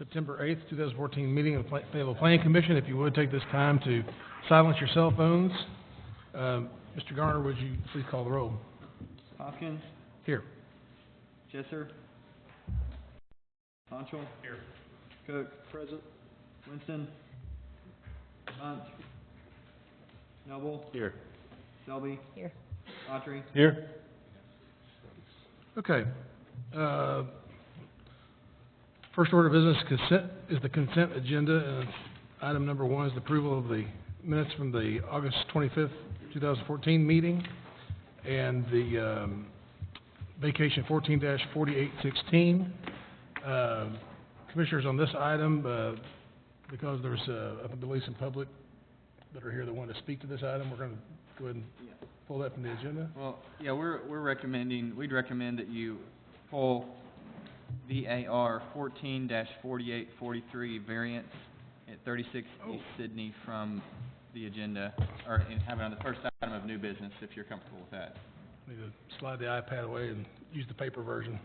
September 8th, 2014 meeting of the Fayetteville Planning Commission. If you would take this time to silence your cell phones. Mr. Garner, would you please call the roll? Hopkins. Here. Jesser. Ponchel. Here. Cook. Present. Winston. Hunt. Noble. Here. Selby. Here. Autry. Here. Okay. First order of business is the consent agenda, and item number 1 is the approval of the minutes from the August 25th, 2014 meeting, and the vacation 14-4816. Commissioners, on this item, because there's, I believe, some public that are here that want to speak to this item, we're going to go ahead and pull that from the agenda. Well, yeah, we'd recommend that you pull VAR 14-4843 variance at 36 East Sydney from the agenda, or have it on the first item of new business, if you're comfortable with that. I need to slide the iPad away and use the paper version.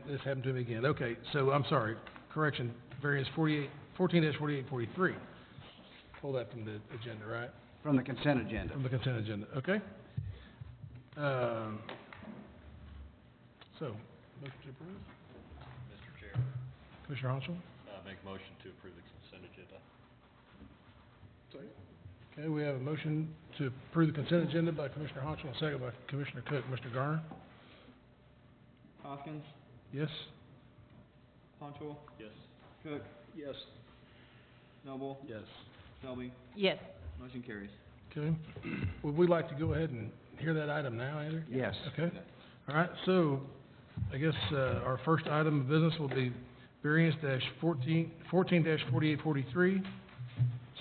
This happened to me again. Okay, so I'm sorry. Correction, variance 14-4843. Pull that from the agenda, right? From the consent agenda. From the consent agenda, okay. So, motion to approve? Mr. Chair, Commissioner Honchel? make a motion to approve the consent agenda. Okay, we have a motion to approve the consent agenda by Commissioner Honchel, and a second by Commissioner Cook. Mr. Garner? Hopkins. Yes? Ponchel. Yes. Cook. Yes. Noble. Yes. Selby. Yes. Motion carries. Okay. Would we like to go ahead and hear that item now, Andrew? Yes. Okay. All right, so I guess our first item of business will be variance 14-4843,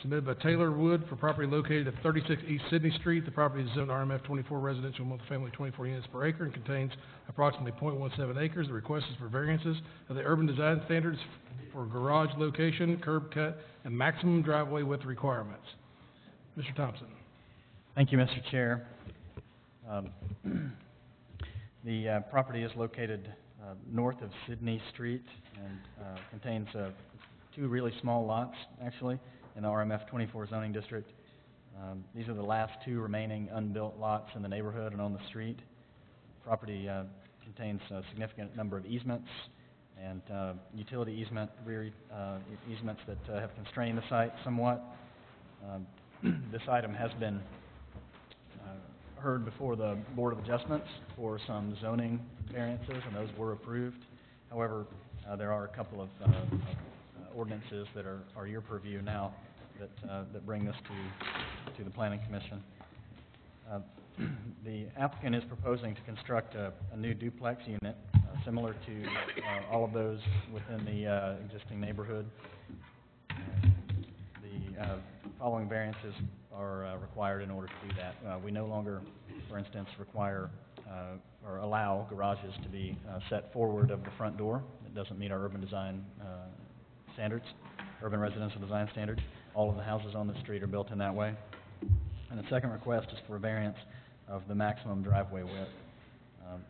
submitted by Taylor Wood for property located at 36 East Sydney Street. The property is zoned RMF 24 residential multifamily 24 units per acre and contains approximately 0.17 acres. The request is for variances of the urban design standards for garage location, curb cut, and maximum driveway width requirements. Mr. Thompson. Thank you, Mr. Chair. The property is located north of Sydney Street and contains 2 really small lots, actually, in the RMF 24 zoning district. These are the last 2 remaining unbuilt lots in the neighborhood and on the street. Property contains a significant number of easements and utility easement, rear easements that have constrained the site somewhat. This item has been heard before the Board of Adjustments for some zoning variances, and those were approved. However, there are a couple of ordinances that are your purview now that bring this to the Planning Commission. The applicant is proposing to construct a new duplex unit similar to all of those within the existing neighborhood. The following variances are required in order to do that. We no longer, for instance, require or allow garages to be set forward of the front door. It doesn't meet our urban design standards, urban residential design standards. All of the houses on the street are built in that way. And the second request is for a variance of the maximum driveway width.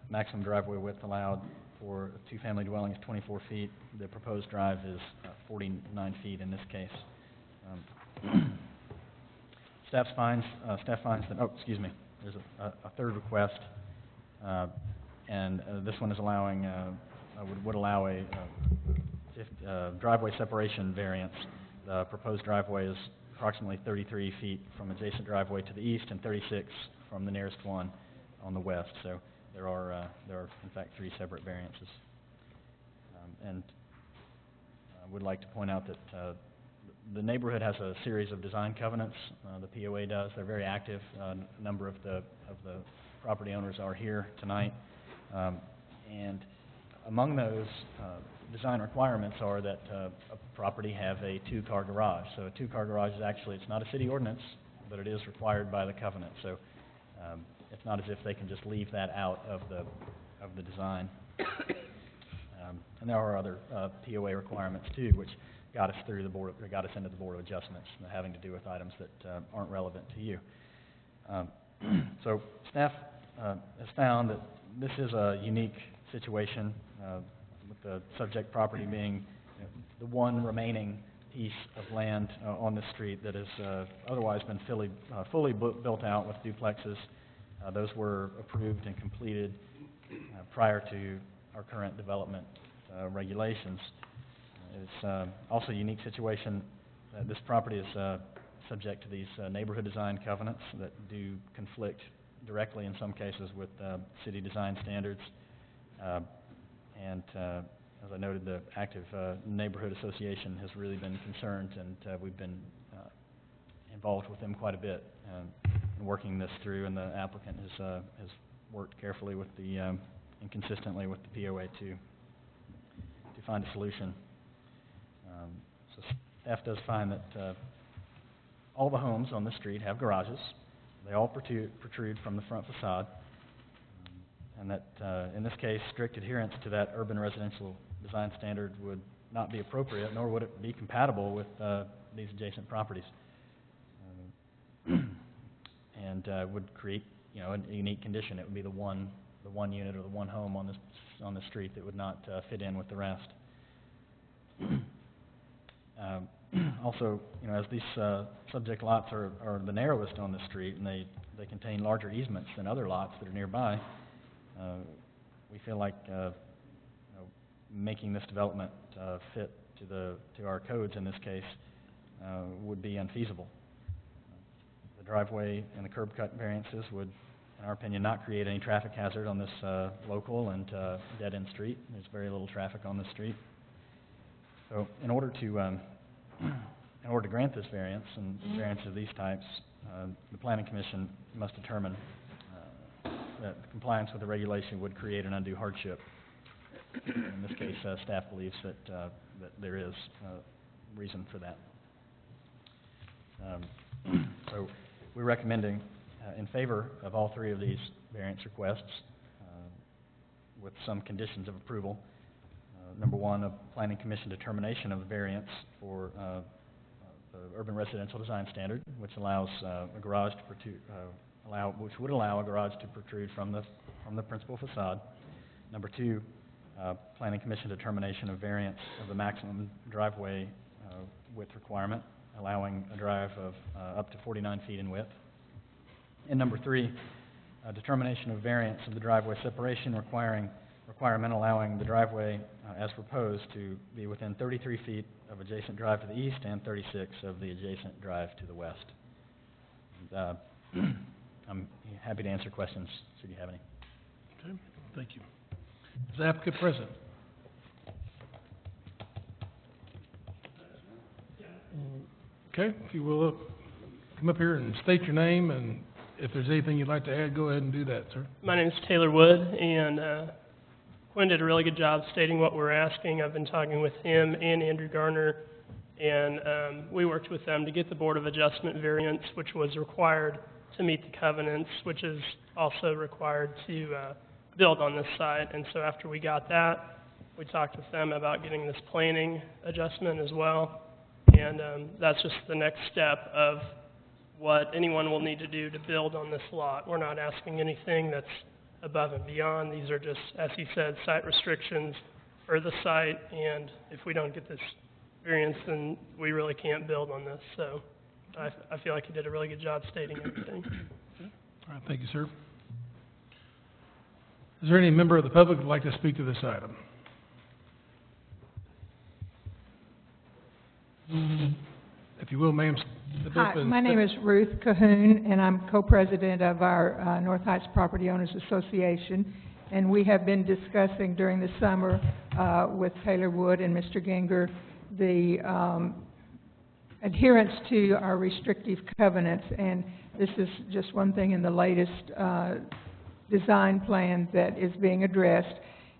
Maximum driveway width allowed for a 2-family dwelling is 24 feet. The proposed drive is 49 feet in this case. Staff finds that, there's a third request, and this one is allowing, would allow a driveway separation variance. The proposed driveway is approximately 33 feet from adjacent driveway to the east and 36 from the nearest one on the west. So there are in fact 3 separate variances. And I would like to point out that the neighborhood has a series of design covenants. The POA does. They're very active. A number of the property owners are here tonight. And among those design requirements are that a property have a 2-car garage. So a 2-car garage is actually, it's not a city ordinance, but it is required by the covenant. So it's not as if they can just leave that out of the design. And there are other POA requirements too, which got us through the board, or got us into the Board of Adjustments, having to do with items that aren't relevant to you. So staff has found that this is a unique situation with the subject property being the one remaining piece of land on this street that has otherwise been fully built out with duplexes. Those were approved and completed prior to our current development regulations. It's also a unique situation. This property is subject to these neighborhood design covenants that do conflict directly in some cases with city design standards. As I noted, the active neighborhood association has really been concerned, and we've been involved with them quite a bit in working this through, and the applicant has worked carefully with the and consistently with the POA to find a solution. So staff does find that all the homes on the street have garages. They all protrude from the front facade, and that in this case, strict adherence to that urban residential design standard would not be appropriate, nor would it be compatible with these adjacent properties, and would create, a unique condition. It would be the one unit or the one home on the street that would not fit in with the rest. Also, as these subject lots are the narrowest on the street, and they contain larger easements than other lots that are nearby, we feel like making this development fit to our codes in this case would be unfeasible. The driveway and the curb cut variances would, in our opinion, not create any traffic hazard on this local and dead-end street. There's very little traffic on the street. So in order to grant this variance and variance of these types, the Planning Commission must determine that compliance with the regulation would create an undue hardship. In this case, staff believes that there is reason for that. So we're recommending in favor of all three of these variance requests with some conditions of approval. Number one, a Planning Commission determination of the variance for the urban residential design standard, which allows a garage to protrude, which would allow a garage to protrude from the principal facade. Number two, Planning Commission determination of variance of the maximum driveway width requirement, allowing a drive of up to 49 feet in width. And number three, a determination of variance of the driveway separation requirement allowing the driveway as proposed to be within 33 feet of adjacent drive to the east and 36 of the adjacent drive to the west. And, I'm happy to answer questions should you have any. Okay, thank you. Is the applicant present? Okay, if you will, come up here and state your name, and if there's anything you'd like to add, go ahead and do that, sir. My name is Taylor Wood, and Quinn did a really good job stating what we're asking. I've been talking with him and Andrew Garner, and we worked with them to get the Board of Adjustment variance, which was required to meet the covenants, which is also required to build on this site. And so after we got that, we talked with them about getting this planning adjustment as well. And that's just the next step of what anyone will need to do to build on this lot. We're not asking anything that's above and beyond. These are just, as he said, site restrictions for the site. And if we don't get this variance, then we really can't build on this. So I feel like he did a really good job stating everything. All right, thank you, sir. Is there any member of the public who would like to speak to this item? If you will, ma'am, step up Hi, and my name is Ruth Cahoon, and I'm co-president of our North Heights Property Owners Association. And we have been discussing during the summer with Taylor Wood and Mr. Ginger the adherence to our restrictive covenants. And this is just one thing in the latest design plan that is being addressed.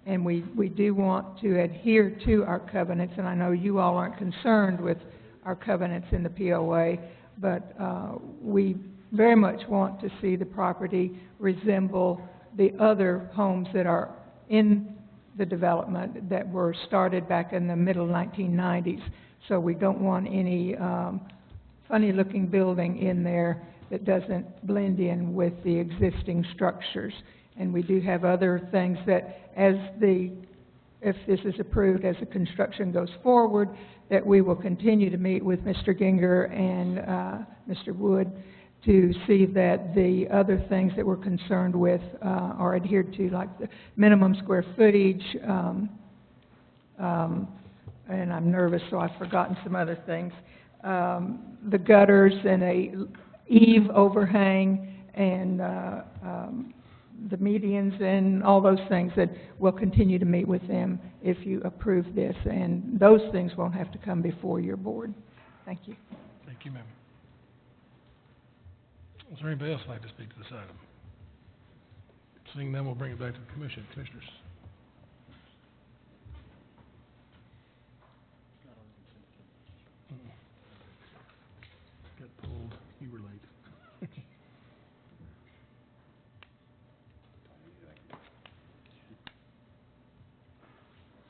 And we do want to adhere to our covenants, and I know you all aren't concerned with our covenants in the POA, but we very much want to see the property resemble the other homes that are in the development that were started back in the middle 1990s. So we don't want any funny-looking building in there that doesn't blend in with the existing structures. And we do have other things that, as the if this is approved as the construction goes forward, that we will continue to meet with Mr. Ginger and Mr. Wood to see that the other things that we're concerned with are adhered to, like the minimum square footage, and I'm nervous, so I've forgotten some other things. The gutters and a eave overhang and the medians and all those things, that we'll continue to meet with them if you approve this, and those things won't have to come before your board. Thank you. Thank you, ma'am. Is there anybody else who'd like to speak to this item? Seeing none, we'll bring it back to the commission. Commissioners? Got pulled. You were late.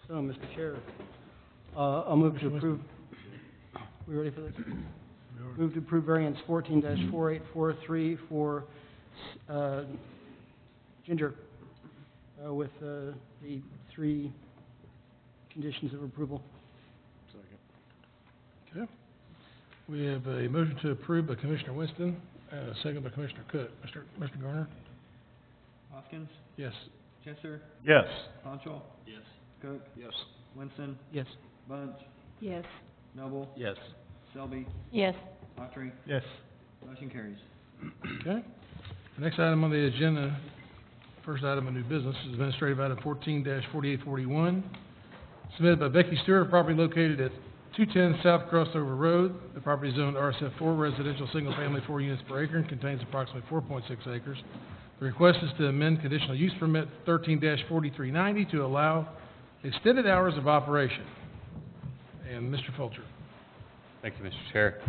So, Mr. Chair, I'll move to approve. We ready for this? Move to approve variance 14-4843 for Ginger with the 3 conditions of approval. Okay. We have a motion to approve by Commissioner Winston, and a second by Commissioner Cook. Mr. Garner? Hoskins, Yes. Chester, Yes. Pancho, Yes. Cook, Yes. Winston, Yes. Bunch, Yes. Noble, Yes. Selby, Yes. Autry. Yes. Motion carries. Okay. The next item on the agenda, first item of new business, is administrative item 14-4841, submitted by Becky Stewart, property located at 210 South Crossover Road. The property is zoned RSF4, residential, single-family, 4 units per acre, and contains approximately 4.6 acres. The request is to amend conditional use permit 13-4390 to allow extended hours of operation. And Mr. Fulcher. Thank you, Mr. Chair.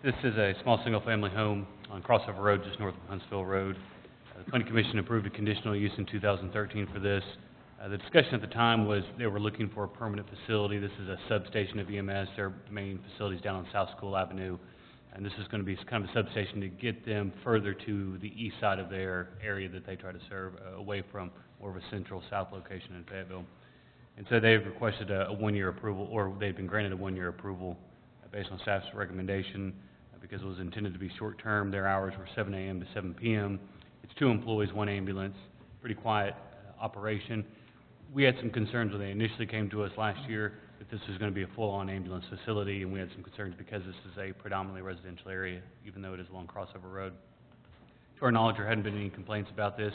This is a small single-family home on Crossover Road, just north of Huntsville Road. The Planning Commission approved a conditional use in 2013 for this. The discussion at the time was they were looking for a permanent facility. This is a substation of EMS. Their main facility is down on South School Avenue, and this is going to be kind of a substation to get them further to the east side of their area that they try to serve, away from more of a central south location in Fayetteville. And so they've requested a 1-year approval, or they've been granted a 1-year approval based on staff's recommendation, because it was intended to be short-term. Their hours were 7 a.m. to 7 p.m. It's 2 employees, 1 ambulance, pretty quiet operation. We had some concerns when they initially came to us last year that this was going to be a full-on ambulance facility, and we had some concerns because this is a predominantly residential area, even though it is along Crossover Road. To our knowledge, there hadn't been any complaints about this,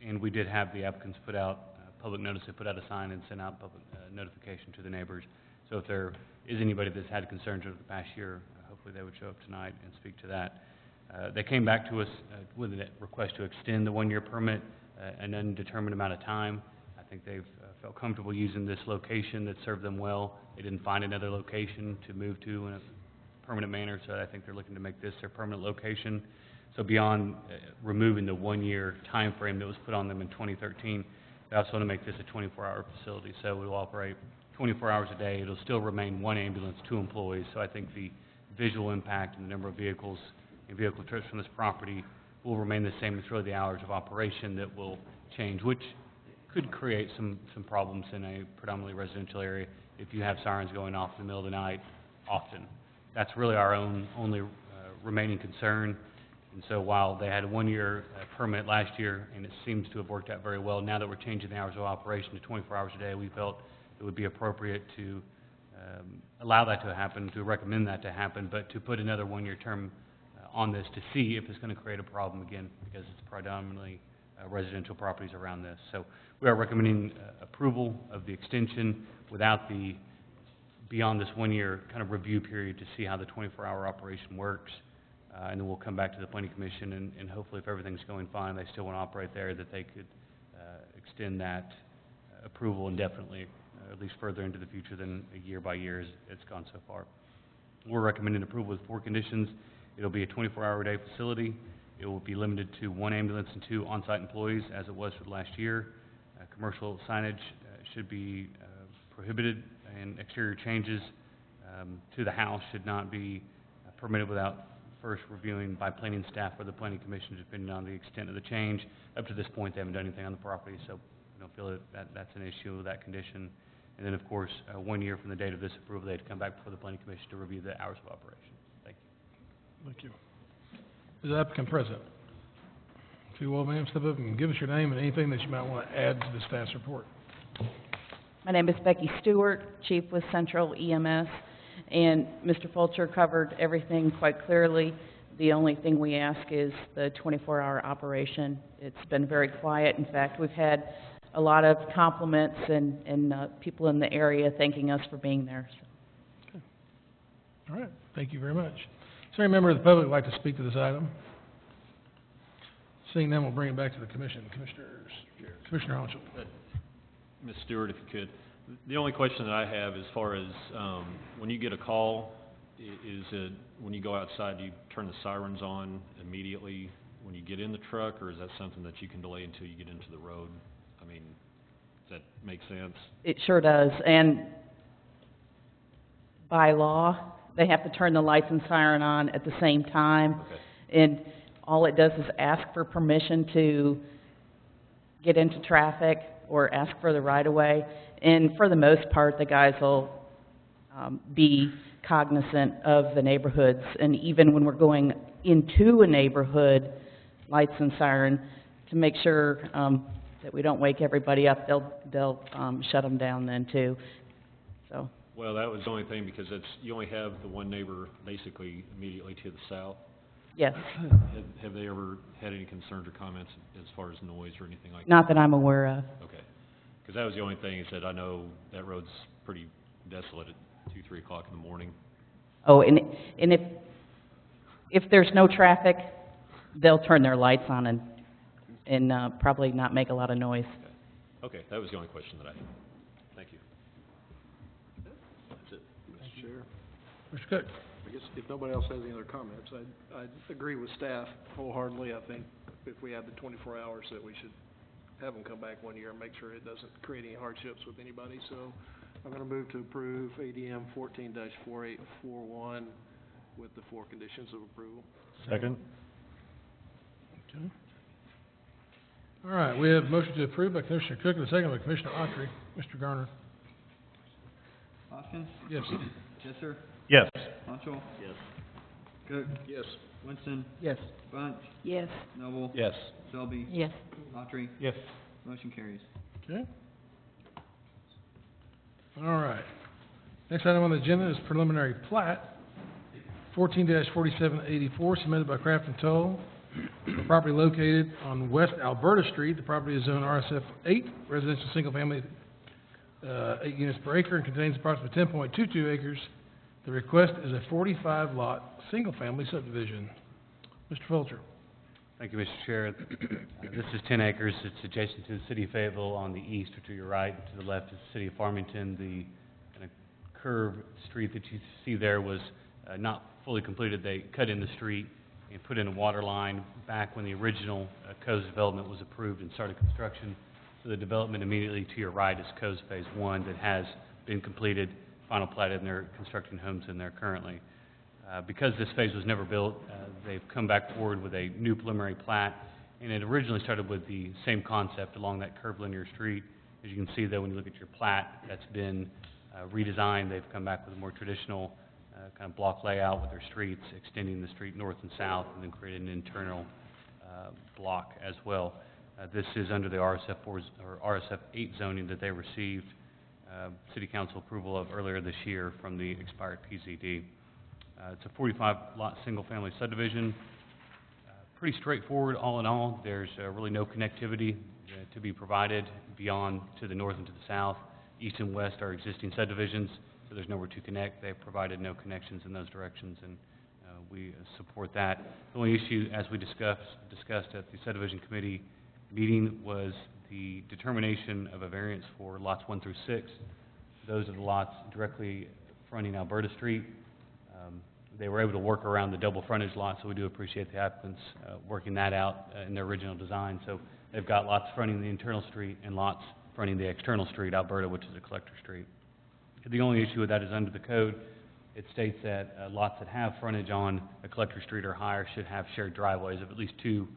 and we did have the applicants put out public notice. They put out a sign and sent out public notification to the neighbors. So if there is anybody that's had concerns over the past year, hopefully they would show up tonight and speak to that. They came back to us with a request to extend the 1-year permit an undetermined amount of time. I think they've felt comfortable using this location that served them well. They didn't find another location to move to in a permanent manner, so I think they're looking to make this their permanent location. So beyond removing the 1-year time frame that was put on them in 2013, they also want to make this a 24-hour facility. So it will operate 24 hours a day. It'll still remain 1 ambulance, 2 employees. So I think the visual impact and the number of vehicles and vehicle trips from this property will remain the same. It's really the hours of operation that will change, which could create some problems in a predominantly residential area if you have sirens going off in the middle of the night often. That's really our only remaining concern. And so while they had a 1-year permit last year, and it seems to have worked out very well, now that we're changing the hours of operation to 24 hours a day, we felt it would be appropriate to allow that to happen, to recommend that to happen, but to put another 1-year term on this to see if it's going to create a problem again, because it's predominantly residential properties around this. So we are recommending approval of the extension without the, beyond this 1-year kind of review period to see how the 24-hour operation works. And then we'll come back to the Planning Commission, and hopefully if everything's going fine, they still want to operate there, that they could extend that approval indefinitely, at least further into the future than a year by year as it's gone so far. We're recommending approval with 4 conditions. It'll be a 24-hour-a-day facility. It will be limited to 1 ambulance and 2 on-site employees, as it was for the last year. Commercial signage should be prohibited, and exterior changes to the house should not be permitted without first reviewing by planning staff or the planning commission, depending on the extent of the change. Up to this point, they haven't done anything on the property, so we don't feel that that's an issue with that condition. And then, of course, 1 year from the date of this approval, they'd come back before the planning commission to review the hours of operation. Thank you. Thank you. Is the applicant present? If you will, ma'am, step up and give us your name and anything that you might want to add to the staff's report. My name is Becky Stewart, Chief with Central EMS, and Mr. Fulcher covered everything quite clearly. The only thing we ask is the 24-hour operation. It's been very quiet. In fact, we've had a lot of compliments and people in the area thanking us for being there. So. All right, thank you very much. Is there any member of the public who would like to speak to this item? Seeing none, we'll bring it back to the commission. Commissioners, Commissioner Honchel. Ms. Stewart, if you could. The only question that I have as far as, when you get a call, is it, when you go outside, do you turn the sirens on immediately when you get in the truck, or is that something that you can delay until you get into the road? I mean, does that make sense? It sure does, and by law, they have to turn the lights and siren on at the same time. Okay. And all it does is ask for permission to get into traffic or ask for the right-of-way. And for the most part, the guys will be cognizant of the neighborhoods. And even when we're going into a neighborhood, lights and siren, to make sure that we don't wake everybody up, they'll shut them down then too. So. Well, that was the only thing, because it's, you only have the one neighbor basically immediately to the south. Yes, Have they ever had any concerns or comments as far as noise or anything like that? not that I'm aware of. Okay. Because that was the only thing, is that I know that road's pretty desolate at 2, 3 o'clock in the morning. Oh, and if there's no traffic, they'll turn their lights on and probably not make a lot of noise. Okay, that was the only question that I had. Thank you. That's it, Mr. Chair. Mr. Cook. I guess if nobody else has any other comments, I'd agree with staff wholeheartedly. I think if we have the 24 hours, that we should have them come back 1 year and make sure it doesn't create any hardships with anybody. So I'm gonna move to approve ADM 14-4841 with the 4 conditions of approval. Second. Okay. All right, we have a motion to approve by Commissioner Cook and a second by Commissioner Autry. Mr. Garner. Hoskins? Yes. Jesser? Yes. Honchel? Yes. Cook? Yes. Winston? Yes. Bunch? Yes. Noble? Yes. Selby? Yes. Autry? Yes. Motion carries. Okay. All right. Next item on the agenda is preliminary plat, 14-4784, submitted by Craft and Toll. The property located on West Alberta Street. The property is zoned RSF 8, residential single-family, 8 units per acre, and contains approximately 10.22 acres. The request is a 45-lot, single-family subdivision. Mr. Fulcher. Thank you, Mr. Chair. This is 10 acres. It's adjacent to the city of Fayetteville on the east, or to your right. To the left is the city of Farmington. The kind of curved street that you see there was not fully completed. They cut in the street and put in a water line back when the original Co's development was approved and started construction. So the development immediately to your right is Co's Phase 1 that has been completed, final platted, and they're constructing homes in there currently. Because this phase was never built, they've come back forward with a new preliminary plat, and it originally started with the same concept along that curved linear street. As you can see, though, when you look at your plat, that's been redesigned. They've come back with a more traditional kind of block layout with their streets, extending the street north and south, and then creating an internal block as well. This is under the RSF 4 or RSF 8 zoning that they received city council approval of earlier this year from the expired PZD. It's a 45-lot single-family subdivision. Pretty straightforward all in all. There's really no connectivity to be provided beyond to the north and to the south. East and west are existing subdivisions, so there's nowhere to connect. They've provided no connections in those directions, and we support that. The only issue, as we discussed at the subdivision committee meeting, was the determination of a variance for lots 1 through 6. Those are the lots directly fronting Alberta Street. They were able to work around the double frontage lot, so we do appreciate the applicants working that out in their original design. So they've got lots fronting the internal street and lots fronting the external street, Alberta, which is a collector street. The only issue with that is under the code, it states that lots that have frontage on a collector street or higher should have shared driveways of at least two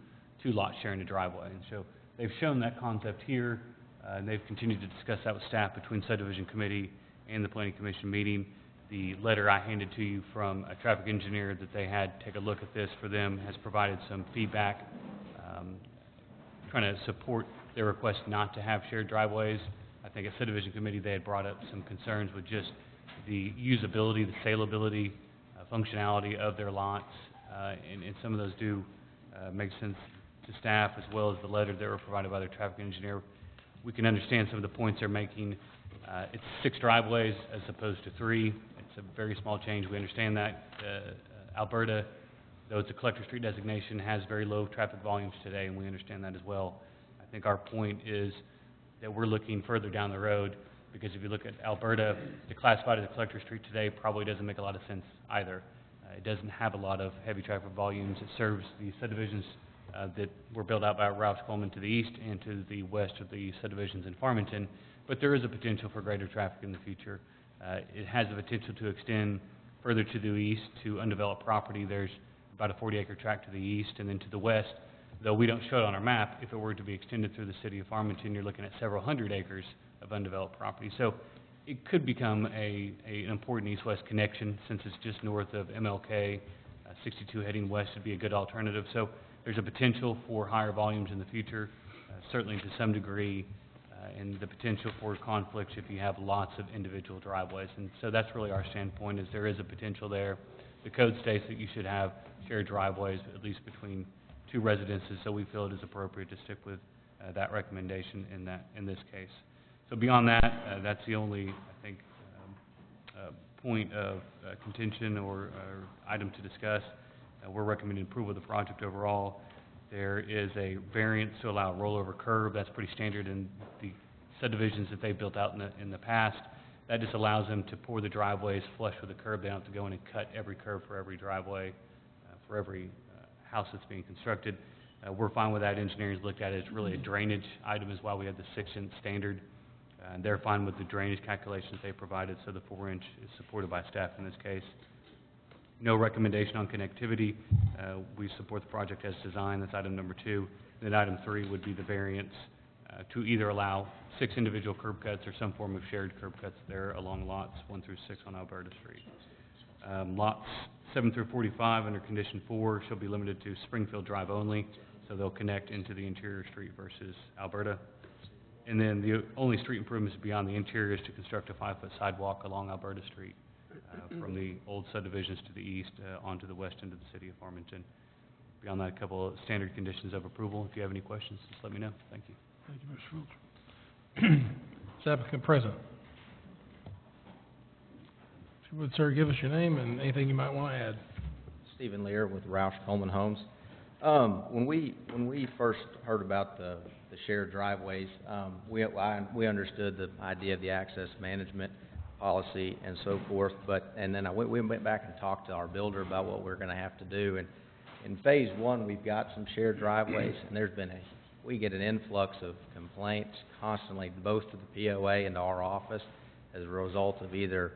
lots sharing a driveway. And so they've shown that concept here, and they've continued to discuss that with staff between subdivision committee and the planning commission meeting. The letter I handed to you from a traffic engineer that they had take a look at this for them has provided some feedback, trying to support their request not to have shared driveways. I think at subdivision committee they had brought up some concerns with just the usability, the saleability, functionality of their lots, and some of those do make sense to staff, as well as the letter that were provided by their traffic engineer. We can understand some of the points they're making. It's 6 driveways as opposed to 3. It's a very small change. We understand that. Alberta, though it's a collector street designation, has very low traffic volumes today, and we understand that as well. I think our point is that we're looking further down the road, because if you look at Alberta, to classify it as a collector street today probably doesn't make a lot of sense either. It doesn't have a lot of heavy traffic volumes. It serves the subdivisions that were built out by Roush Coleman to the east and to the west of the subdivisions in Farmington, but there is a potential for greater traffic in the future. It has the potential to extend further to the east to undeveloped property. There's about a 40-acre tract to the east, and then to the west, though we don't show it on our map, if it were to be extended through the city of Farmington, you're looking at several hundred acres of undeveloped property. So it could become an important east-west connection, since it's just north of MLK. 62 heading west would be a good alternative. So there's a potential for higher volumes in the future, certainly to some degree, and the potential for conflicts if you have lots of individual driveways. And so that's really our standpoint, is there is a potential there. The code states that you should have shared driveways, at least between 2 residences, so we feel it is appropriate to stick with that recommendation in this case. So beyond that, that's the only, I think, point of contention or item to discuss. We're recommending approval of the project overall. There is a variance to allow a rollover curb. That's pretty standard in the subdivisions that they've built out in the past. That just allows them to pour the driveways flush with the curb. They don't have to go in and cut every curb for every driveway, for every house that's being constructed. We're fine with that. Engineering's looked at it as really a drainage item, is why we have the 6-inch standard. They're fine with the drainage calculations they provided, so the 4-inch is supported by staff in this case. No recommendation on connectivity. We support the project as designed. That's item number 2. And then item 3 would be the variance to either allow 6 individual curb cuts or some form of shared curb cuts there along lots 1 through 6 on Alberta Street. Lots 7 through 45 under condition 4 shall be limited to Springfield Drive only, so they'll connect into the interior street versus Alberta. And then the only street improvements beyond the interior is to construct a 5-foot sidewalk along Alberta Street from the old subdivisions to the east onto the west end of the city of Farmington. Beyond that, a couple of standard conditions of approval. If you have any questions, just let me know. Thank you. Thank you, Mr. Filch. Is applicant present? If you would, sir, give us your name and anything you might want to add. Stephen Lear with Roush Coleman Homes. When we first heard about the shared driveways, we understood the idea of the access management policy and so forth, and then we went back and talked to our builder about what we're going to have to do. And in phase 1, we've got some shared driveways, and we get an influx of complaints constantly, both to the POA and to our office, as a result of either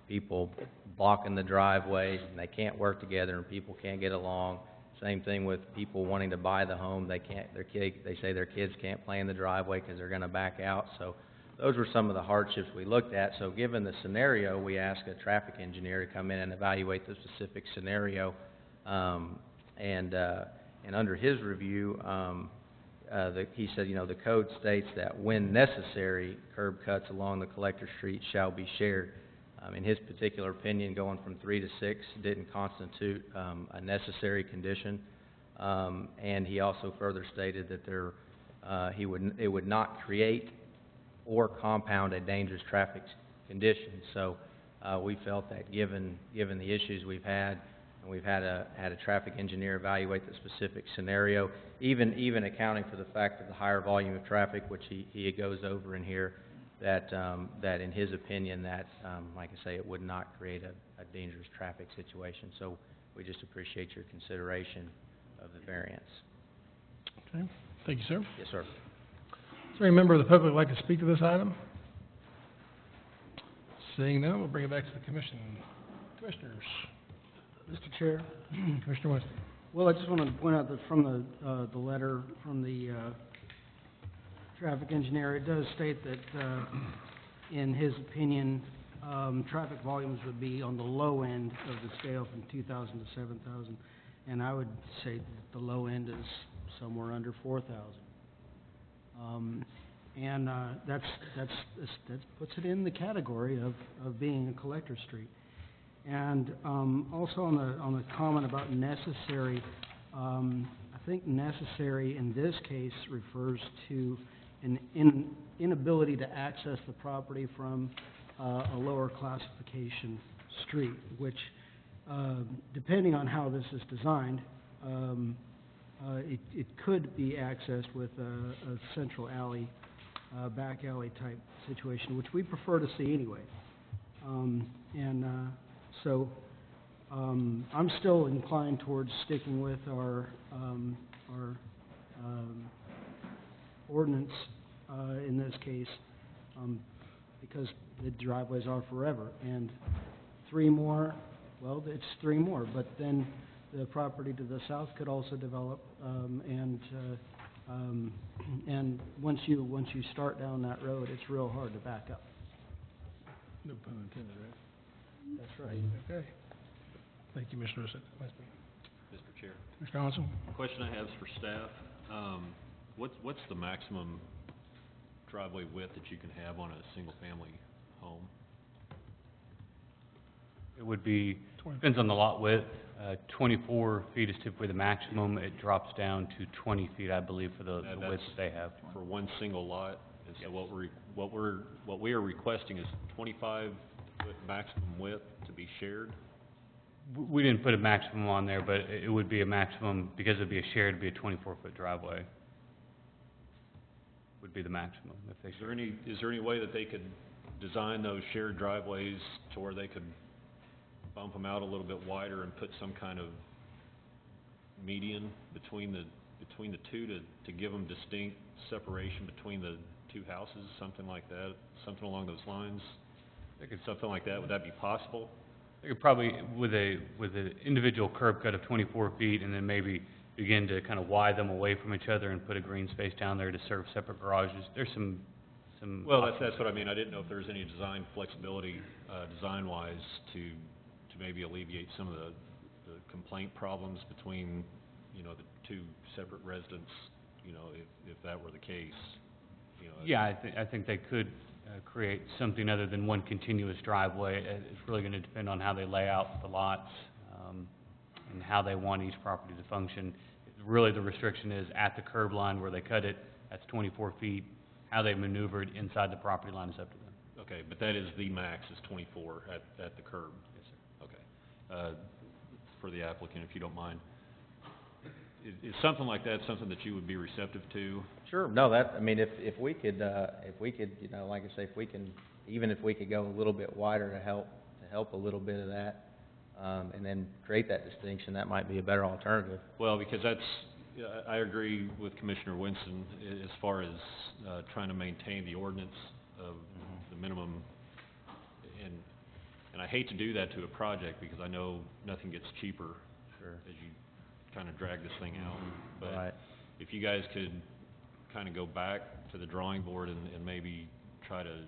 people blocking the driveways and they can't work together and people can't get along. Same thing with people wanting to buy the home. They say their kids can't play in the driveway because they're going to back out. So those were some of the hardships we looked at. So given the scenario, we asked a traffic engineer to come in and evaluate the specific scenario. And under his review, he said, the code states that when necessary, curb cuts along the collector street shall be shared. In his particular opinion, going from 3 to 6 didn't constitute a necessary condition. And he also further stated that it would not create or compound a dangerous traffic condition. So we felt that given the issues we've had, and we've had a traffic engineer evaluate the specific scenario, even accounting for the fact of the higher volume of traffic, which he goes over in here, that in his opinion, like I say, it would not create a dangerous traffic situation. So we just appreciate your consideration of the variance. Okay. Thank you, sir. Yes, sir. Is there any member of the public who would like to speak to this item? Seeing none, we'll bring it back to the commission. Commissioners, Mr. Chair, Commissioner Winston. well, I just wanted to point out that from the letter from the traffic engineer, it does state that, in his opinion, traffic volumes would be on the low end of the scale from 2,000 to 7,000, and I would say that the low end is somewhere under 4,000. And that puts it in the category of being a collector street. And also on the comment about necessary, I think necessary in this case refers to an inability to access the property from a lower classification street, which, depending on how this is designed, it could be accessed with a central alley, back alley type situation, which we prefer to see anyway. So I'm still inclined towards sticking with our ordinance in this case, because the driveways are forever, and 3 more, well, it's 3 more, but then the property to the south could also develop, and once you start down that road, it's real hard to back up. No pun intended, right? That's right. Okay. Thank you, Mr. Winston. Mr. Chair, Mr. Johnson? the question I have is for staff. What's the maximum driveway width that you can have on a single-family home? It would be, depends on the lot width. 24 feet is typically the maximum. It drops down to 20 feet, I believe, for the width that they have. For one single lot? And so what we are requesting is 25-foot maximum width to be shared? We didn't put a maximum on there, but it would be a maximum, because it'd be a shared, it'd be a 24-foot driveway. Would be the maximum if they shared. Is there any way that they could design those shared driveways to where they could bump them out a little bit wider and put some kind of median between the two to give them distinct separation between the 2 houses, something like that, something along those lines? Something like that, would that be possible? They could probably, with an individual curb cut of 24 feet, and then maybe begin to kind of widen them away from each other and put a green space down there to serve separate garages. There's some. Well, that's what I mean. I didn't know if there was any design flexibility, design-wise, to maybe alleviate some of the complaint problems between, the 2 separate residents, if that were the case. Yeah, I think they could create something other than one continuous driveway. It's really going to depend on how they lay out the lots, and how they want each property to function. Really, the restriction is at the curb line where they cut it, that's 24 feet. How they maneuver it inside the property line is up to them. Okay, but that is the max, is 24 at the curb? Yes, sir. Okay. For the applicant, if you don't mind. Is something like that something that you would be receptive to? Sure, no, if we could, like I say, even if we could go a little bit wider to help a little bit of that, and then create that distinction, that might be a better alternative. Well, because I agree with Commissioner Winston as far as trying to maintain the ordinance of the minimum, and I hate to do that to a project because I know nothing gets cheaper. Sure. As you kind of drag this thing out. But Right. if you guys could kind of go back to the drawing board and maybe try to,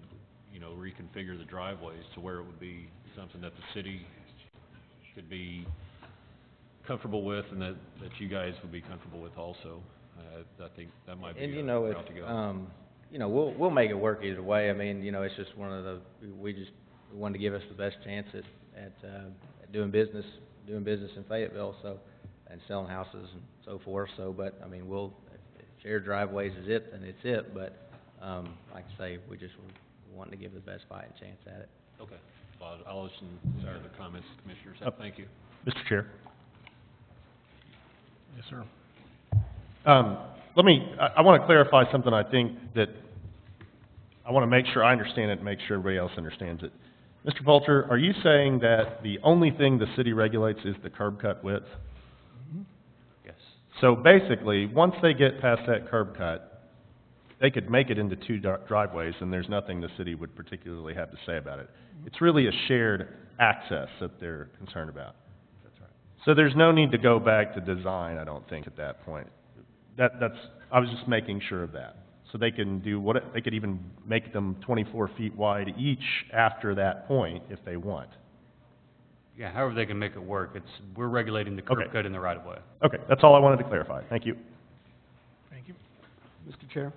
reconfigure the driveways to where it would be something that the city could be comfortable with, and that you guys would be comfortable with also. I think that might be a route to go. We'll make it work either way. It's just one of we wanted to give us the best chance at doing business in Fayetteville, and selling houses and so forth. But if shared driveways is it, then it's it. But like I say, we just want to give the best fighting chance at it. Okay. Well, I'll listen to the comments, Commissioners. Thank you. Mr. Chair. Yes, sir. I want to clarify something. I think that I want to make sure I understand it and make sure everybody else understands it. Mr. Poulter, are you saying that the only thing the city regulates is the curb cut width? Yes. So basically, once they get past that curb cut, they could make it into two driveways, and there's nothing the city would particularly have to say about it. It's really a shared access that they're concerned about. That's right. So there's no need to go back to design, I don't think, at that point. I was just making sure of that. So they can do they could even make them 24 feet wide each after that point if they want. Yeah, however they can make it work. We're regulating the curb Okay. cut in the right of way. Okay, that's all I wanted to clarify. Thank you. Thank you. Mr. Chair,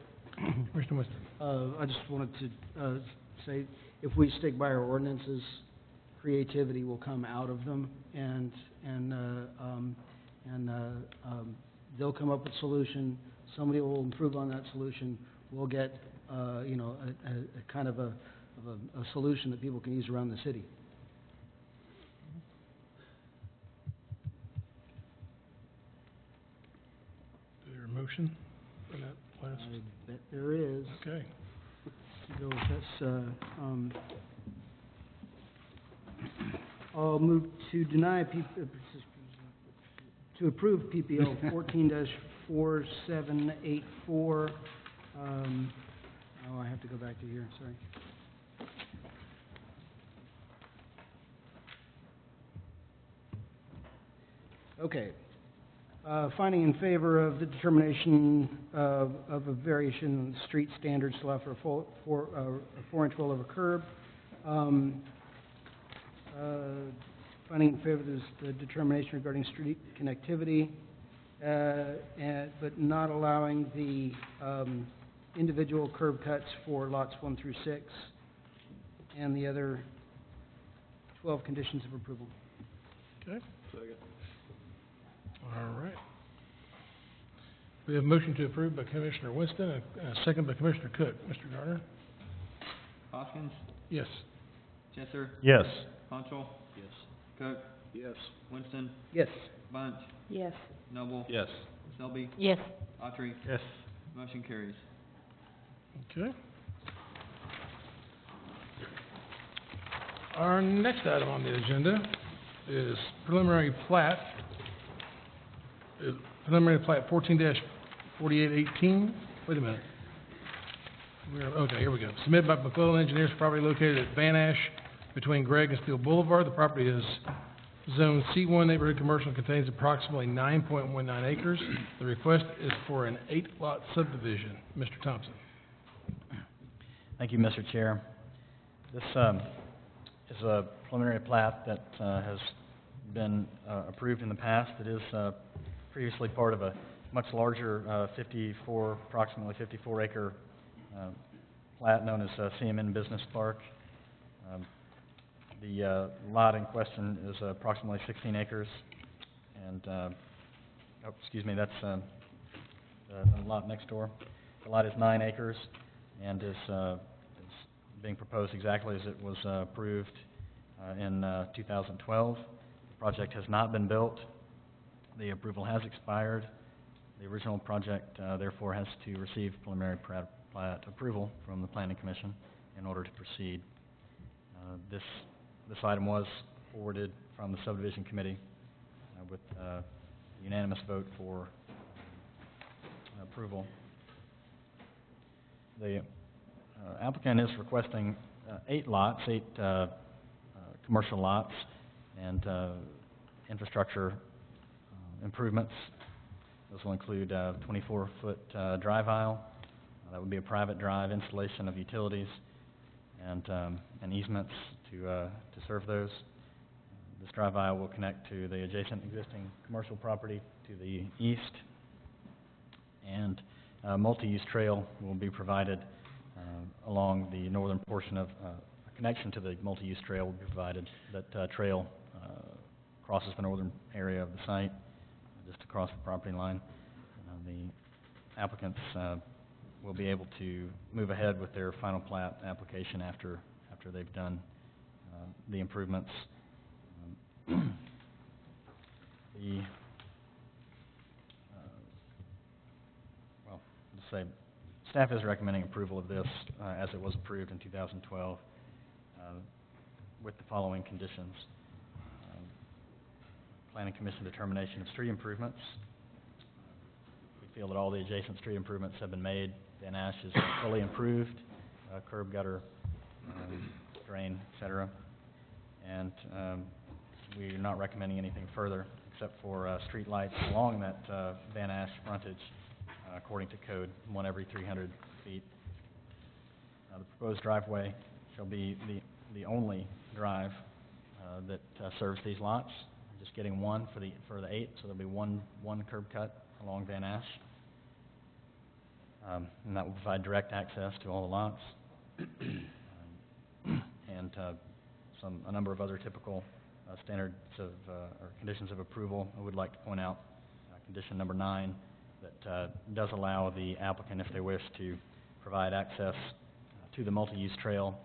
Commissioner Winston. I just wanted to say, if we stick by our ordinances, creativity will come out of them, and they'll come up with a solution. Somebody will improve on that solution. We'll get, a kind of a solution that people can use around the city. Is there a motion for that last? I bet there is. Okay. To go with this, I'll move to deny to approve PPO 14-4784. I have to go back to here, sorry. Okay. Finding in favor of the determination of a variation in street standards to allow for a 4-inch rollover curb. Finding in favor of the determination regarding street connectivity, but not allowing the individual curb cuts for lots 1 through 6, and the other 12 conditions of approval. Okay. Second. All right. We have a motion to approve by Commissioner Winston, and a second by Commissioner Cook. Mr. Garner? Hoskins, Yes. Jesser, Yes. Ponchel, Yes. Cook, Yes. Winston, Yes. Bunch, Yes. Noble, Yes. Selby, Yes. Autry. Yes. Motion carries. Okay. Our next item on the agenda is preliminary plat. Preliminary plat 14-4818. Wait a minute. Okay, here we go. Submitted by McClellan Engineers for property located at Van Ash between Gregg and Steel Boulevard. The property is Zone C1 Neighborhood Commercial and contains approximately 9.19 acres. The request is for an 8-lot subdivision. Mr. Thompson. Thank you, Mr. Chair. This is a preliminary plat that has been approved in the past. It is previously part of a much larger approximately 54-acre plat known as CMN Business Park. The lot in question is approximately 16 acres, and, that's the lot next door. The lot is 9 acres and is being proposed exactly as it was approved in 2012. The project has not been built. The approval has expired. The original project, therefore, has to receive preliminary plat approval from the Planning Commission in order to proceed. This item was forwarded from the Subdivision Committee with unanimous vote for approval. The applicant is requesting 8 lots, 8 commercial lots, and infrastructure improvements. Those will include 24-foot drive aisle. That would be a private drive, installation of utilities, and easements to serve those. This drive aisle will connect to the adjacent existing commercial property to the east, and a multi-use trail will be provided along the northern portion of a connection to the multi-use trail will be provided. That trail crosses the northern area of the site, just across the property line. The applicants will be able to move ahead with their final plat application after they've done the improvements. Staff is recommending approval of this as it was approved in 2012 with the following conditions. Planning Commission determination of street improvements. We feel that all the adjacent street improvements have been made Van Ash is fully improved, curb, gutter, drain, et cetera. And we're not recommending anything further except for street lights along that Van Ash frontage, according to code, one every 300 feet. The proposed driveway shall be the only drive that serves these lots. Just getting one for the 8, so there'll be one curb cut along Van Ash. And that will provide direct access to all the lots. And a number of other typical standards of, or conditions of approval. I would like to point out condition number 9 that does allow the applicant, if they wish, to provide access to the multi-use trail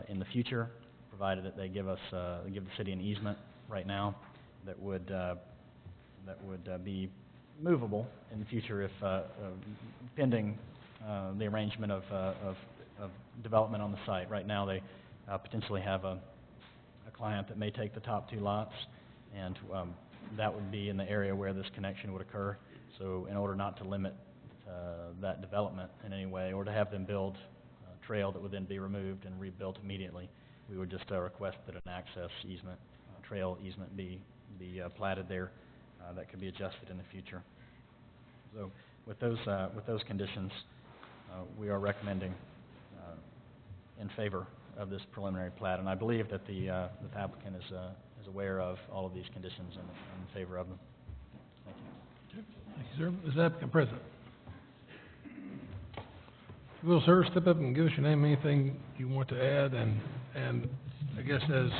in the future, provided that they give the city an easement right now that would be movable in the future if pending the arrangement of development on the site. Right now, they potentially have a client that may take the top 2 lots, and that would be in the area where this connection would occur. So in order not to limit that development in any way, or to have them build a trail that would then be removed and rebuilt immediately, we would just request that an access easement, trail easement be platted there that could be adjusted in the future. So with those conditions, we are recommending in favor of this preliminary plat, and I believe that the applicant is aware of all of these conditions and in favor of them. Thank you. Okay. Thank you, sir. Is the applicant present? Will, sir, step up and give us your name, anything you want to add, and I guess as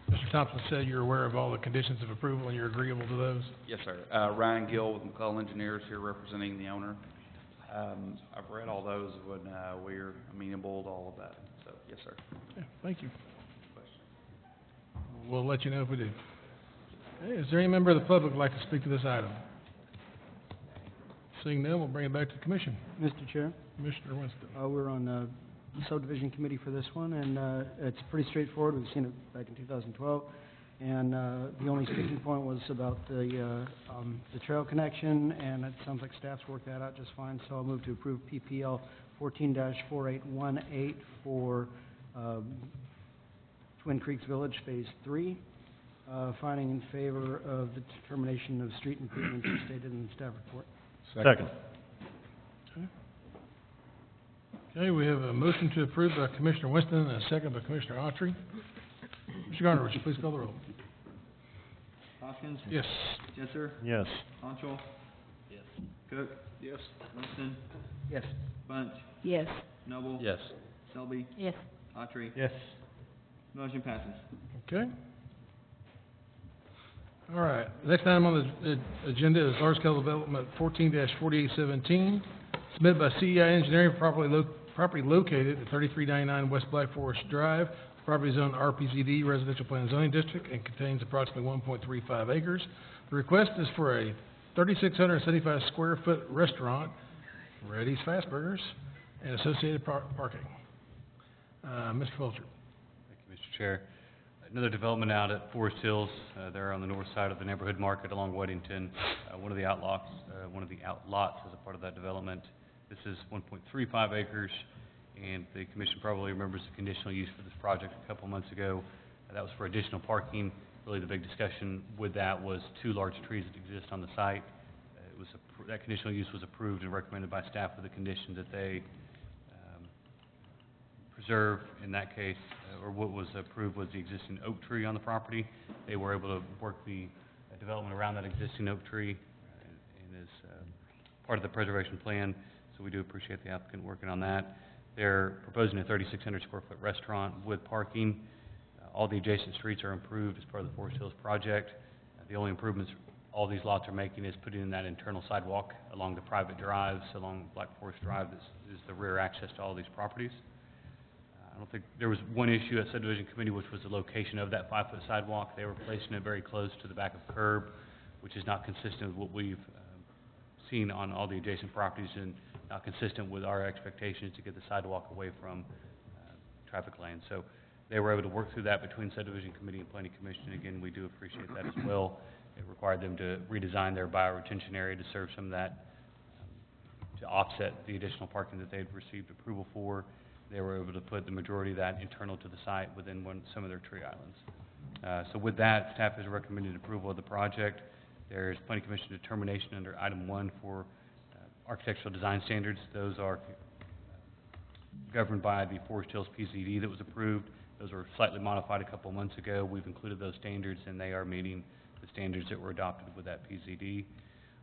Mr. Thompson said, you're aware of all the conditions of approval and you're agreeable to those? Yes, sir. Ryan Gill with McCullough Engineers here representing the owner. I've read all those when we're amenable to all of that. So, yes, sir. Okay, thank you. We'll let you know if we do. Okay, is there any member of the public who'd like to speak to this item? Seeing none, we'll bring it back to the commission. Mr. Chair, Commissioner Winston. we're on the subdivision committee for this one, and it's pretty straightforward. We've seen it back in 2012, and the only sticking point was about the trail connection, and it sounds like staff's worked that out just fine, so I'll move to approve PPL 14-4818 for Twin Creeks Village Phase 3, finding in favor of the determination of street improvements as stated in the staff report. Second. Okay, we have a motion to approve by Commissioner Winston and a second by Commissioner Autry. Mr. Garner, would you please call the roll? Hoskins? Yes. Jesser? Yes. Honchel? Yes. Cook? Yes. Winston? Yes. Bunch? Yes. Noble? Yes. Selby? Yes. Autry? Yes. Motion passes. Okay. All right, next item on the agenda is large-scale development 14-4817, submitted by CEI Engineering, property located at 3399 West Black Forest Drive. Property is zoned RPZD, Residential Plan Zoning District, and contains approximately 1.35 acres. The request is for a 3,675 square foot restaurant, Reddy's Fast Burgers, and associated parking. Mr. Fulcher. Thank you, Mr. Chair. Another development out at Forest Hills, there on the north side of the neighborhood market along Weddington. One of the outlots is a part of that development. This is 1.35 acres, and the commission probably remembers the conditional use for this project a couple months ago. That was for additional parking. Really, the big discussion with that was 2 large trees that exist on the site. That conditional use was approved and recommended by staff with the condition that they preserve, in that case, or what was approved was the existing oak tree on the property. They were able to work the development around that existing oak tree and is part of the preservation plan, so we do appreciate the applicant working on that. They're proposing a 3,600 square foot restaurant with parking. All the adjacent streets are improved as part of the Forest Hills project. The only improvements all these lots are making is putting in that internal sidewalk along the private drives, along Black Forest Drive, that is the rear access to all these properties. I don't think, there was one issue at subdivision committee, which was the location of that 5-foot sidewalk. They were placing it very close to the back of the curb, which is not consistent with what we've seen on all the adjacent properties, and not consistent with our expectations to get the sidewalk away from traffic lanes. So they were able to work through that between subdivision committee and planning commission. Again, we do appreciate that as well. It required them to redesign their bioretention area to serve some of that to offset the additional parking that they'd received approval for. They were able to put the majority of that internal to the site within some of their tree islands. So with that, staff has recommended approval of the project. There's planning commission determination under item 1 for architectural design standards. Those are governed by the Forest Hills PZD that was approved. Those were slightly modified a couple of months ago. We've included those standards, and they are meeting the standards that were adopted with that PZD.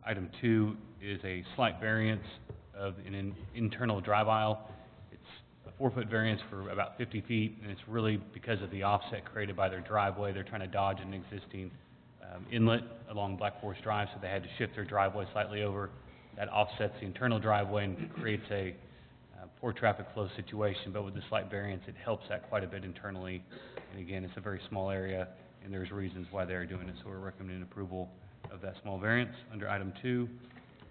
Item 2 is a slight variance of an internal drive aisle. It's a 4-foot variance for about 50 feet, and it's really because of the offset created by their driveway. They're trying to dodge an existing inlet along Black Forest Drive, so they had to shift their driveway slightly over. That offsets the internal driveway and creates a poor traffic flow situation, but with the slight variance, it helps that quite a bit internally. And again, it's a very small area, and there's reasons why they're doing it, so we're recommending approval of that small variance under item 2.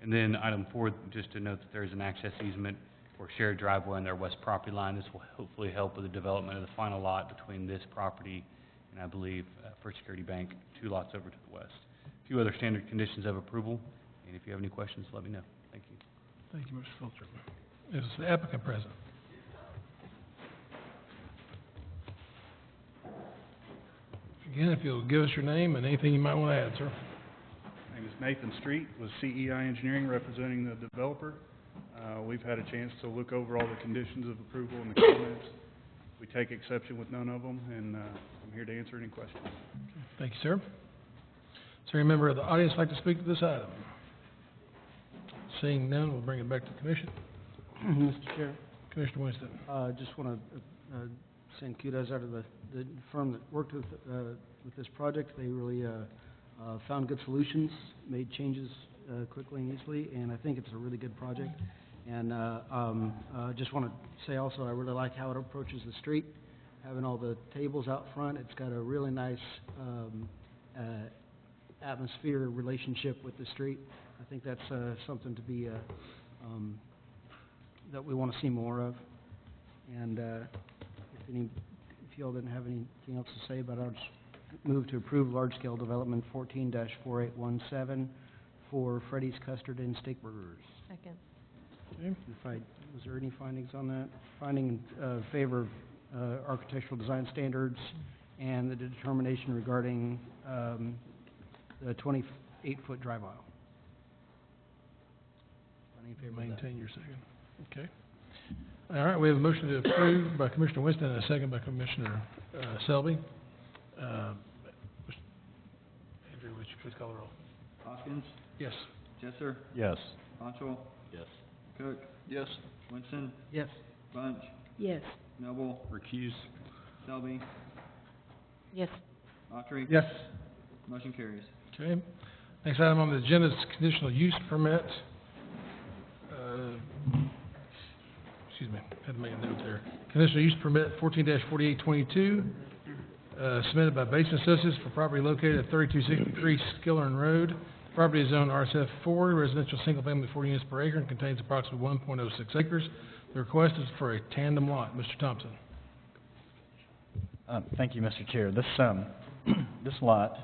And then item 4, just to note that there's an access easement for shared driveway on their west property line. This will hopefully help with the development of the final lot between this property and I believe First Security Bank, 2 lots over to the west. A few other standard conditions of approval, and if you have any questions, let me know. Thank you. Thank you, Mr. Fulcher. Is the applicant present? Again, if you'll give us your name and anything you might want to add, sir. My name is Nathan Street with CEI Engineering, representing the developer. We've had a chance to look over all the conditions of approval and the comments. We take exception with none of them, and I'm here to answer any questions. Thank you, sir. Is there any member of the audience like to speak to this item? Seeing none, we'll bring it back to the commission. Mr. Chair, Commissioner Winston. just want to send kudos out of the firm that worked with this project. They really found good solutions, made changes quickly and easily, and I think it's a really good project. And just want to say also, I really like how it approaches the street, having all the tables out front. It's got a really nice atmosphere relationship with the street. I think that's something to be that we want to see more of. And if y'all didn't have anything else to say about it, I'll just move to approve large-scale development 14-4817 for Freddy's Custard and Steakburgers. Second. Okay. Was there any findings on that? Finding in favor of architectural design standards and the determination regarding the 28-foot drive aisle. Finding in favor of that. Maintain your second. Okay. All right, we have a motion to approve by Commissioner Winston and a second by Commissioner Selby. Andrew, would you please call the roll? Hoskins? Yes. Jesser? Yes. Pancho? Yes. Cook? Yes. Winston? Yes. Bunch? Yes. Noble? Recuse. Selby? Yes. Autry? Yes. Motion carries. Okay. Next item on the agenda is conditional use permit. Excuse me, had to make a note there. Conditional use permit 14-4822, submitted by Basin Associates for property located at 3263 Skillern Road. The property is zoned RSF4, residential single-family 40 units per acre, and contains approximately 1.06 acres. The request is for a tandem lot. Mr. Thompson. Thank you, Mr. Chair. This this lot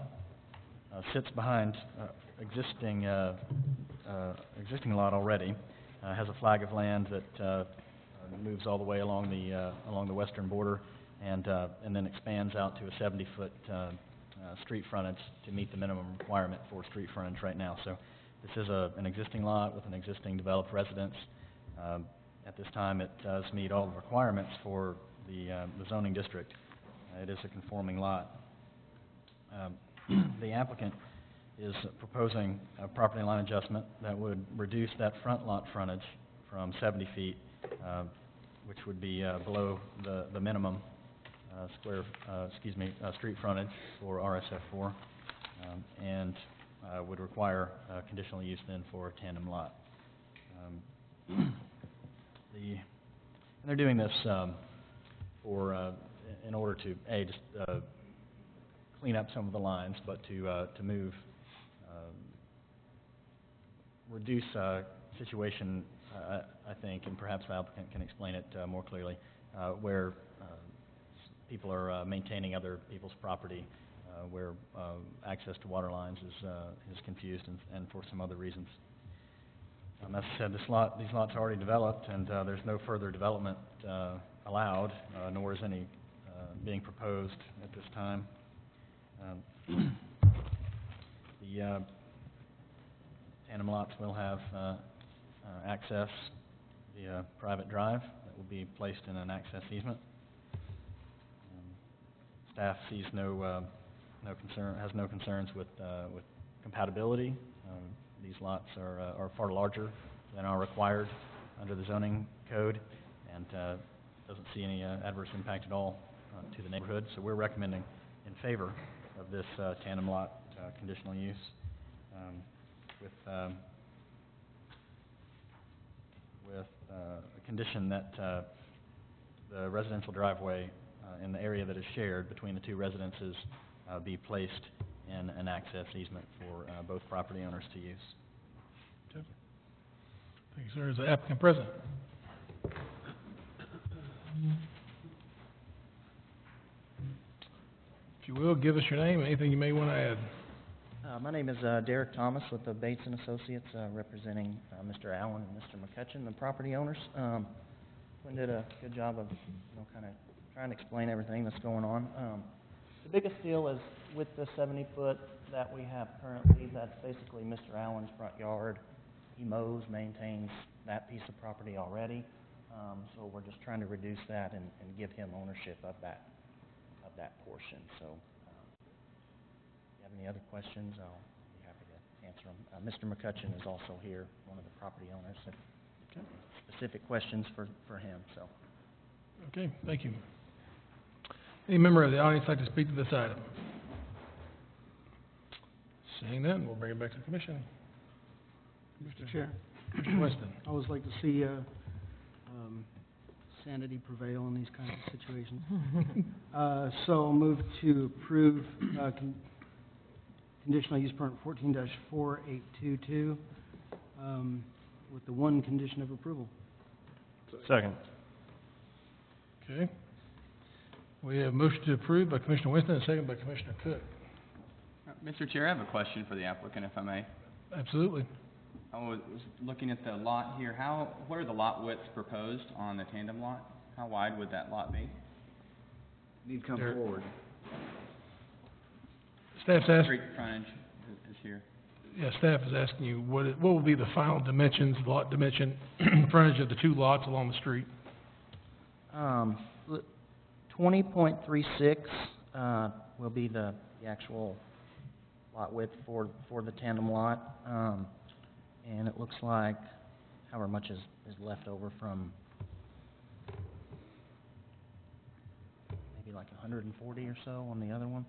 sits behind existing lot already. Has a flag of land that moves all the way along the western border, and then expands out to a 70-foot street frontage to meet the minimum requirement for street frontage right now. So this is an existing lot with an existing developed residence. At this time, it does meet all the requirements for the zoning district. It is a conforming lot. The applicant is proposing a property line adjustment that would reduce that front lot frontage from 70 feet, which would be below the minimum street frontage for RSF4, and would require conditional use then for a tandem lot. And they're doing this in order to just clean up some of the lines, but to move, reduce situation, I think, and perhaps the applicant can explain it more clearly, where people are maintaining other people's property, where access to water lines is confused, and for some other reasons. As I said, these lots are already developed, and there's no further development allowed, nor is any being proposed at this time. The tandem lots will have access via private drive that will be placed in an access easement. Staff sees has no concerns with compatibility. These lots are far larger than are required under the zoning code, and doesn't see any adverse impact at all to the neighborhood. So we're recommending in favor of this tandem lot conditional use, with a condition that the residential driveway in the area that is shared between the two residences be placed in an access easement for both property owners to use. Okay. Thank you, sir. Is the applicant present? If you will, give us your name and anything you may want to add. My name is Derek Thomas with the Bates and Associates, representing Mr. Allen and Mr. McCutcheon, the property owners. Quinn did a good job of, kind of trying to explain everything that's going on. The biggest deal is with the 70-foot that we have currently, that's basically Mr. Allen's front yard. He mows, maintains that piece of property already, so we're just trying to reduce that and give him ownership of that portion. So, if you have any other questions, I'll be happy to answer them. Mr. McCutcheon is also here, one of the property owners. If specific questions for him. So. Okay, thank you. Any member of the audience like to speak to this item? Seeing none, we'll bring it back to the commission. Mr. Chair. Mr. Winston. I always like to see sanity prevail in these kinds of situations. So I'll move to approve conditional use permit 14-4822 with the one condition of approval. Second. Okay. We have a motion to approve by Commissioner Winston and a second by Commissioner Cook. Mr. Chair, I have a question for the applicant, if I may. Absolutely. I was looking at the lot here. What are the lot widths proposed on the tandem lot? How wide would that lot be? Need to come forward. Staff's asking. Street frontage is here. Yeah, staff is asking you, what will be the final dimensions, lot dimension, frontage of the two lots along the street? 20.36 will be the actual lot width for the tandem lot, and it looks like however much is left over from maybe like 140 or so on the other one.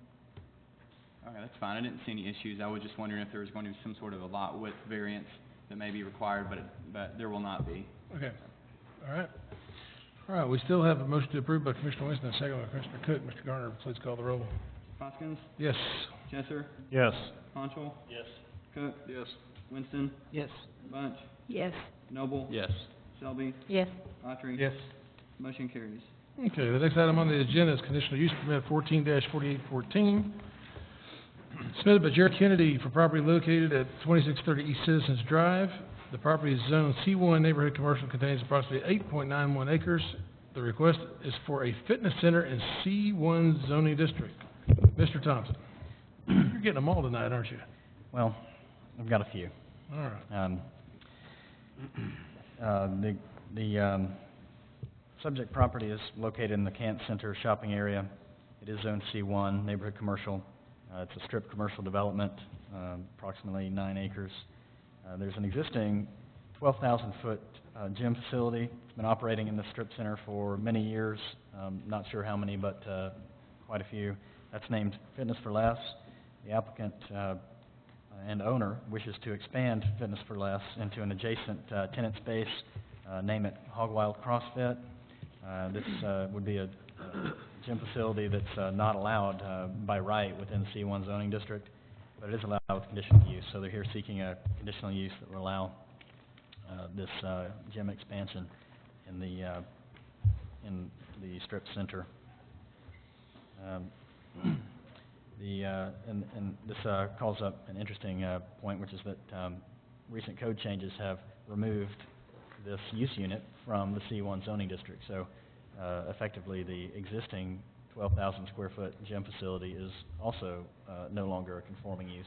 Okay, that's fine. I didn't see any issues. I was just wondering if there was going to be some sort of a lot width variance that may be required, but there will not be. Okay. All right. All right, we still have a motion to approve by Commissioner Winston, a second by Commissioner Cook. Mr. Garner, please call the roll. Hoskins? Yes. Jesser? Yes. Honchel? Yes. Cook? Yes. Winston? Yes. Bunch? Yes. Noble? Yes. Selby? Yes. Autry? Yes. Motion carries. Okay, the next item on the agenda is conditional use permit 14-4814, submitted by Jared Kennedy for property located at 2630 East Citizens Drive. The property is zoned C1 neighborhood commercial, contains approximately 8.91 acres. The request is for a fitness center in C1 zoning district. Mr. Thompson, you're getting them all tonight, aren't you? Well, I've got a few. All right. The subject property is located in the Kent Center shopping area. It is zone C1, neighborhood commercial. It's a strip commercial development, approximately 9 acres. There's an existing 12,000-foot gym facility. It's been operating in the strip center for many years. Not sure how many, but quite a few. That's named Fitness for Less. The applicant and owner wishes to expand Fitness for Less into an adjacent tenant space, name it Hog Wild CrossFit. This would be a gym facility that's not allowed by right within the C1 zoning district, but it is allowed with conditional use. So they're here seeking a conditional use that will allow this gym expansion in the strip center. And this calls up an interesting point, which is that recent code changes have removed this use unit from the C1 zoning district. So effectively, the existing 12,000 square foot gym facility is also no longer a conforming use.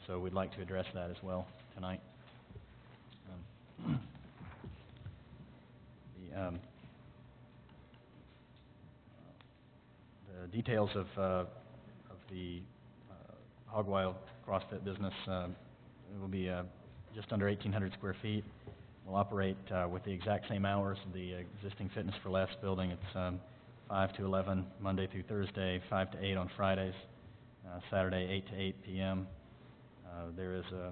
So we'd like to address that as well tonight. The details of the hog wild CrossFit business will be just under 1,800 square feet. We'll operate with the exact same hours of the existing Fitness for Less building. It's 5 to 11 Monday through Thursday, 5 to 8 on Fridays, Saturday 8 to 8 p.m. There is a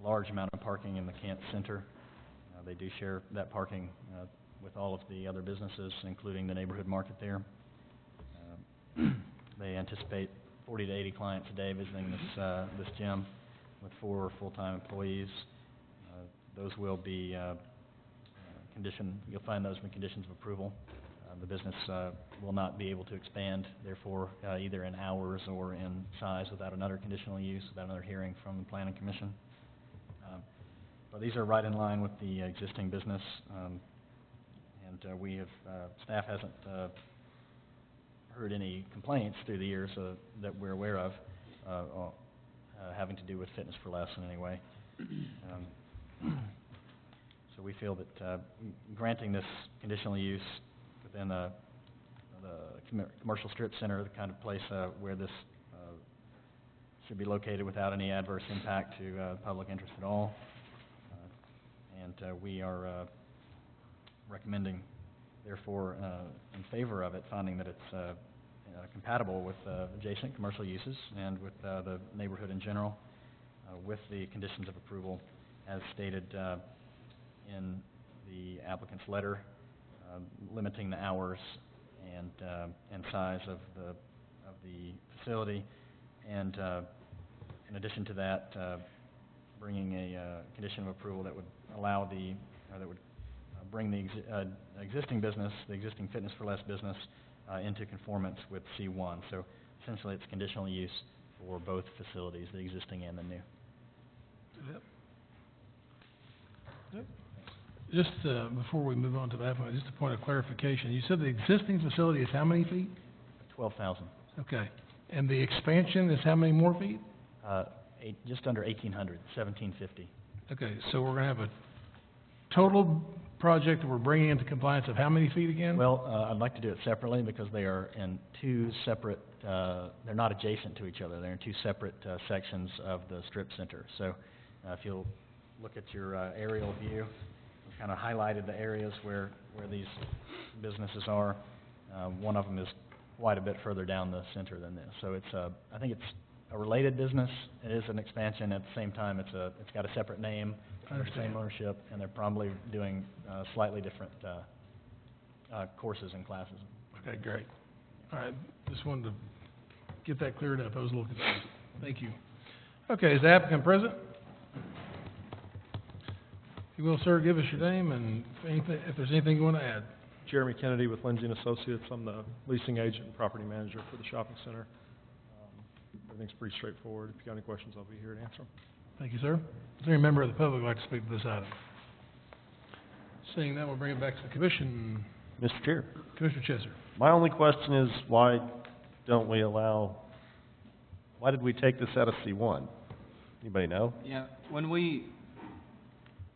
large amount of parking in the Kent Center. They do share that parking with all of the other businesses, including the neighborhood market there. They anticipate 40 to 80 clients a day visiting this gym with 4 full-time employees. Those will be you'll find those in the conditions of approval. The business will not be able to expand, therefore, either in hours or in size without another conditional use, without another hearing from the Planning Commission. But these are right in line with the existing business, and we have, staff hasn't heard any complaints through the years that we're aware of having to do with Fitness for Less in any way. So we feel that granting this conditional use within the commercial strip center, the kind of place where this should be located without any adverse impact to public interest at all. And we are recommending, therefore, in favor of it, finding that it's compatible with adjacent commercial uses and with the neighborhood in general, with the conditions of approval as stated in the applicant's letter, limiting the hours and size of the facility, and in addition to that, bringing a condition of approval that would allow that would bring the existing business, the existing Fitness for Less business, into conformance with C1. So essentially, it's conditional use for both facilities, the existing and the new. Yep. Yep. Just before we move on to that one, just a point of clarification. You said the existing facility is how many feet? 12,000. Okay. And the expansion is how many more feet? Just under 1,800, 1,750. Okay, so we're going to have a total project that we're bringing into compliance of how many feet again? Well, I'd like to do it separately because they are in two separate, they're not adjacent to each other. They're in two separate sections of the strip center. So if you'll look at your aerial view, we've kind of highlighted the areas where these businesses are. One of them is quite a bit further down the center than this. So it's, I think it's a related business. It is an expansion. At the same time, it's got a separate name, under the same ownership, and they're probably doing slightly different courses and classes. Okay, great. All right, just wanted to get that cleared up. I was a little confused. Thank you. Okay, is the applicant present? If you will, sir, give us your name and if there's anything you want to add. Jeremy Kennedy with Lindsay & Associates. I'm the leasing agent and property manager for the shopping center. Everything's pretty straightforward. If you got any questions, I'll be here to answer them. Thank you, sir. Is there any member of the public who'd like to speak to this item? Seeing that, we'll bring it back to the commission. Mr. Chair, Commissioner Chesser. my only question is why did we take this out of C1? Anybody know? Yeah, when we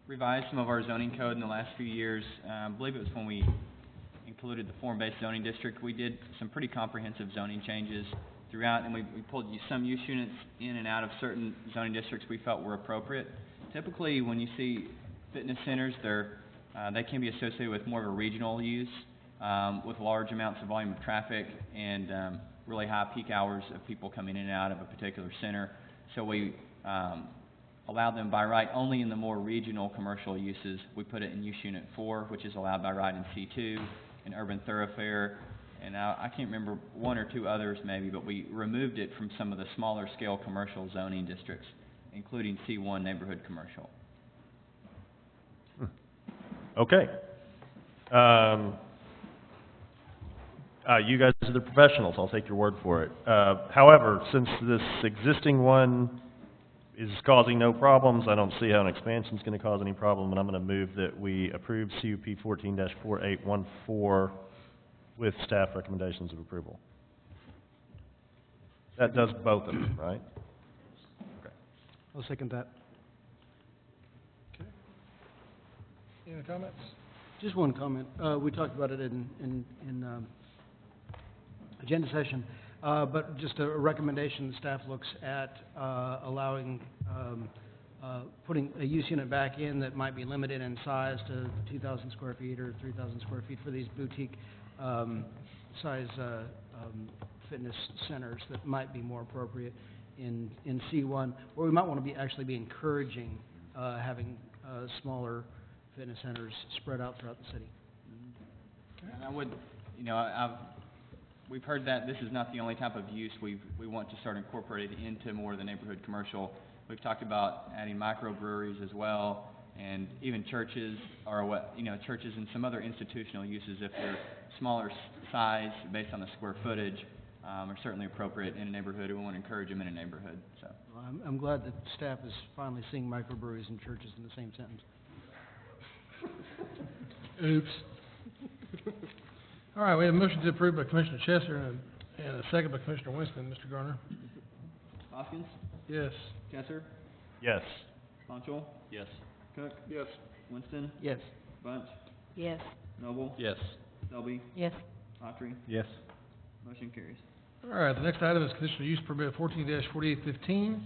revised some of our zoning code in the last few years, I believe it was when we included the form-based zoning district, we did some pretty comprehensive zoning changes throughout, and we pulled some use units in and out of certain zoning districts we felt were appropriate. Typically, when you see fitness centers, they can be associated with more of a regional use, with large amounts of volume of traffic and really high peak hours of people coming in and out of a particular center. So we allow them by right only in the more regional commercial uses. We put it in use unit 4, which is allowed by right in C2, in urban thoroughfare, and I can't remember one or two others maybe, but we removed it from some of the smaller scale commercial zoning districts, including C1 neighborhood commercial. Okay. You guys are the professionals. I'll take your word for it. However, since this existing one is causing no problems. I don't see how an expansion's gonna cause any problem, and I'm gonna move that we approve CUP 14-4814 with staff recommendations of approval. That does both of them, right? I'll second that. Any other comments? Just one comment. We talked about it in agenda session, but just a recommendation, the staff looks at allowing, putting a use unit back in that might be limited in size to 2,000 square feet or 3,000 square feet for these boutique size fitness centers that might be more appropriate in C1, where we might want to be actually be encouraging having smaller fitness centers spread out throughout the city. And I would, we've heard that this is not the only type of use we want to start incorporating into more of the neighborhood commercial. We've talked about adding microbreweries as well, and even churches or churches and some other institutional uses if they're smaller size based on the square footage are certainly appropriate in a neighborhood. We want to encourage them in a neighborhood. So Well, I'm glad that staff is finally seeing microbreweries and churches in the same sentence. Oops. All right, we have a motion to approve by Commissioner Chesser and a second by Commissioner Winston. Mr. Garner? Hoskins, Yes. Chesser, Yes. Ponchel, Yes. Cook, Yes. Winston, Yes. Bunch, Yes. Noble, Yes. Selby, Yes. Autry. Yes. Motion carries. All right, the next item is conditional use permit 14-4815,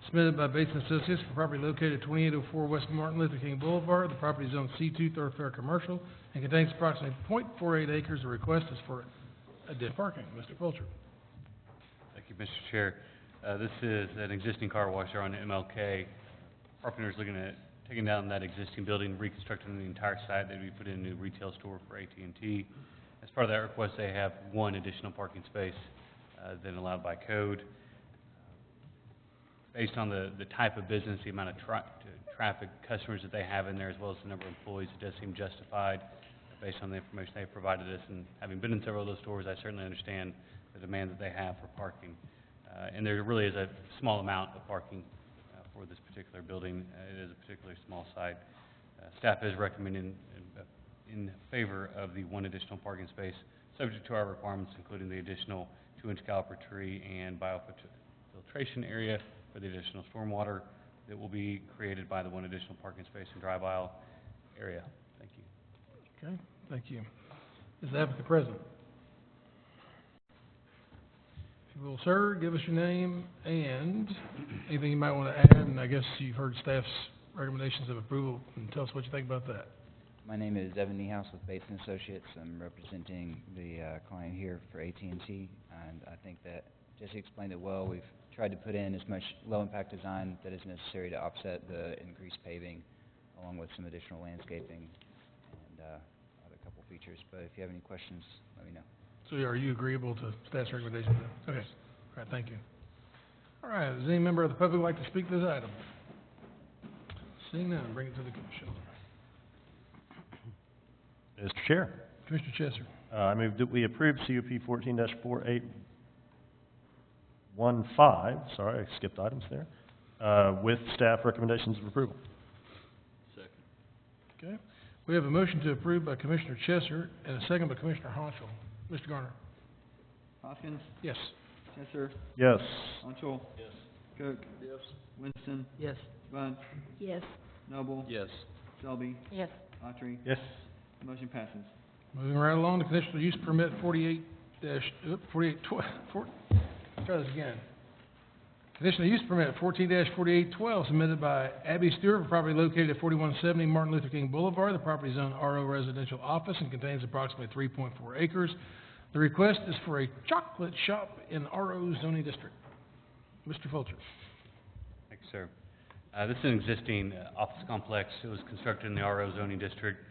submitted by Bates and Associates for property located at 2804 West Martin Luther King Boulevard. The property is zoned C2 thoroughfare commercial and contains approximately .48 acres. The request is for additional parking. Mr. Fulcher. Thank you, Mr. Chair. This is an existing car wash there on MLK. Property owner's looking at taking down that existing building, reconstructing the entire site. They'd be putting in a new retail store for AT&T. As part of that request, they have one additional parking space than allowed by code. Based on the type of business, the amount of traffic, customers that they have in there, as well as the number of employees, it does seem justified based on the information they've provided us. And having been in several of those stores, I certainly understand the demand that they have for parking. And there really is a small amount of parking for this particular building. It is a particularly small site. Staff is recommending in favor of the one additional parking space, subject to our requirements, including the additional 2-inch caliper tree and biofiltration area for the additional stormwater that will be created by the one additional parking space and drive aisle area. Thank you. Okay, thank you. Is the applicant present? If you will, sir, give us your name and anything you might want to add, and I guess you've heard staff's recommendations of approval, and tell us what you think about that. My name is Evan Niehaus with Bates and Associates. I'm representing the client here for AT&T, and I think that Jesse explained it well. We've tried to put in as much low-impact design that is necessary to offset the increased paving, along with some additional landscaping and other couple features. But if you have any questions, let me know. So are you agreeable to staff's recommendation? Okay, all right, thank you. All right, does any member of the public like to speak to this item? Seeing none, bring it to the commission. Mr. Chair, Commissioner Chesser. I move that we approve CUP 14-4815, sorry, I skipped items there, with staff recommendations of approval. Second. Okay, we have a motion to approve by Commissioner Chesser and a second by Commissioner Honchel. Mr. Garner. Hoskins, Yes. Chesser, Yes. Ponchel. Yes. Cook, Yes. Winston, Yes. Bunch, Yes. Noble, Yes. Selby, Yes. Autry. Yes. Motion passes. Moving right along to conditional use permit try this again. Conditional use permit 14-4812 submitted by Abby Stewart for property located at 4170 Martin Luther King Boulevard. The property is zoned RO residential office and contains approximately 3.4 acres. The request is for a chocolate shop in RO zoning district. Mr. Fulcher. Thank you, sir. This is an existing office complex. It was constructed in the RO zoning district.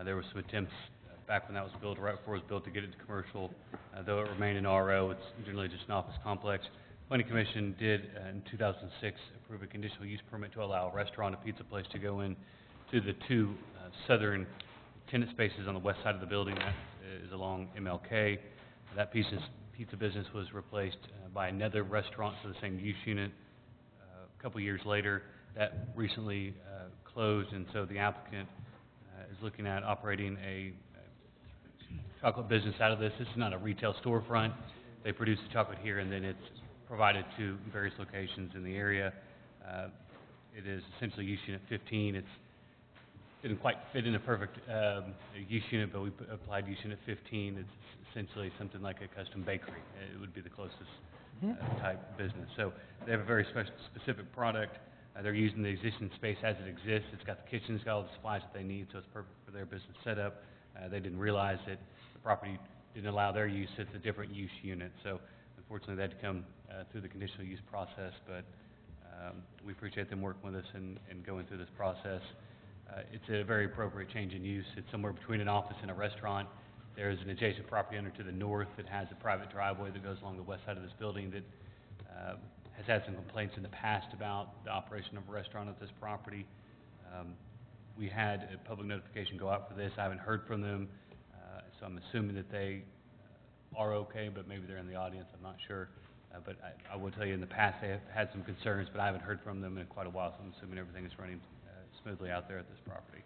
There were some attempts back when that was built, right before it was built, to get it to commercial. Though it remained in RO, it's generally just an office complex. Planning Commission did, in 2006, approve a conditional use permit to allow a restaurant, a pizza place to go in to the two southern tenant spaces on the west side of the building. That is along MLK. That pizza business was replaced by another restaurant for the same use unit a couple years later. That recently closed, and so the applicant is looking at operating a chocolate business out of this. This is not a retail storefront. They produce the chocolate here, and then it's provided to various locations in the area. It is essentially use unit 15. It didn't quite fit in a perfect use unit, but we applied use unit 15. It's essentially something like a custom bakery. It would be the closest type business. So they have a very specific product. They're using the existing space as it exists. It's got the kitchen, it's got all the supplies that they need, so it's perfect for their business setup. They didn't realize that the property didn't allow their use. It's a different use unit. So unfortunately, they had to come through the conditional use process, but we appreciate them working with us and going through this process. It's a very appropriate change in use. It's somewhere between an office and a restaurant. There's an adjacent property owner to the north that has a private driveway that goes along the west side of this building that has had some complaints in the past about the operation of a restaurant at this property. We had a public notification go out for this. I haven't heard from them, so I'm assuming that they are okay, but maybe they're in the audience. I'm not sure. But I will tell you, in the past, they have had some concerns, but I haven't heard from them in quite a while, so I'm assuming everything is running smoothly out there at this property.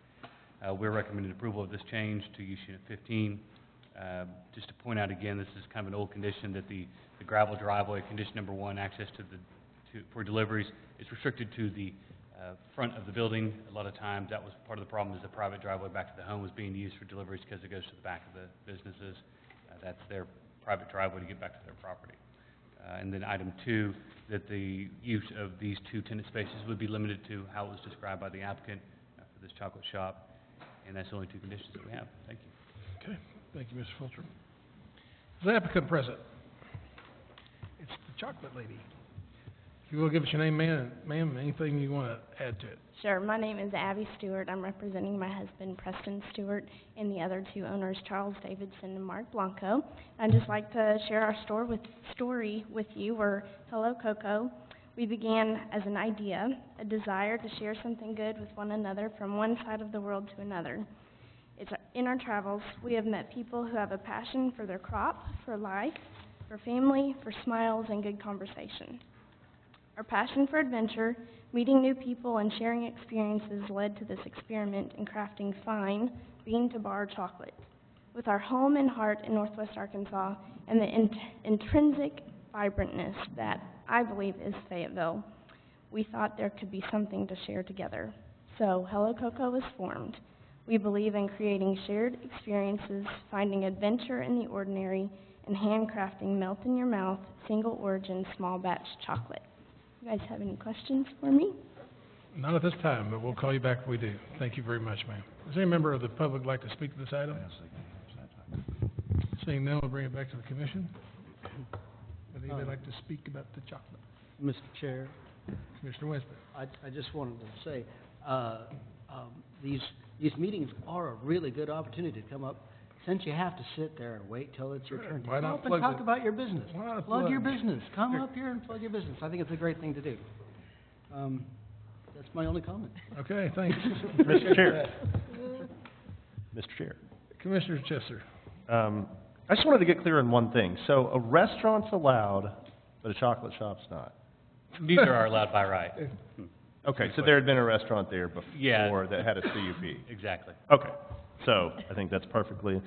We're recommending approval of this change to use unit 15. Just to point out again, this is kind of an old condition that the gravel driveway, condition number 1, access for deliveries, is restricted to the front of the building. A lot of times that was part of the problem, is the private driveway back to the home was being used for deliveries because it goes to the back of the businesses. That's their private driveway to get back to their property. And then item 2, that the use of these 2 tenant spaces would be limited to how it was described by the applicant for this chocolate shop. And that's the only 2 conditions that we have. Thank you. Okay, thank you, Mr. Fulcher. Is the applicant present? It's the chocolate lady. If you will give us your name, ma'am, anything you want to add to it. Sure. My name is Abby Stewart. I'm representing my husband, Preston Stewart, and the other 2 owners, Charles Davidson and Mark Blanco. I'd just like to share our story with you. We're Hello Cocoa. We began as an idea, a desire to share something good with one another from one side of the world to another. In our travels, we have met people who have a passion for their crop, for life, for family, for smiles, and good conversation. Our passion for adventure, meeting new people, and sharing experiences led to this experiment in crafting fine bean-to-bar chocolate. With our home and heart in Northwest Arkansas and the intrinsic vibrantness that I believe is Fayetteville, we thought there could be something to share together. So Hello Cocoa was formed. We believe in creating shared experiences, finding adventure in the ordinary, and handcrafting melt-in-your-mouth, single-origin, small-batch chocolate. You guys have any questions for me? Not at this time, but we'll call you back if we do. Thank you very much, ma'am. Does any member of the public like to speak to this item? Seeing none, we'll bring it back to the commission. Would anybody like to speak about the chocolate? Mr. Chair, Commissioner Westbrook. I just wanted to say, these meetings are a really good opportunity to come up, since you have to sit there and wait till it's your turn to Why come not up and plug talk the- about your business. Why not Plug your plug? business. Come up here and plug your business. I think it's a great thing to do. That's my only comment. Okay, thanks. Mr. Chair. Mr. Chair. Commissioner Chesser. I just wanted to get clear on one thing. So a restaurant's allowed, but a chocolate shop's not. Neither are allowed by right. Okay, so there had been a restaurant there before Yeah. that had a CUP. Exactly. Okay, so I think that's perfectly,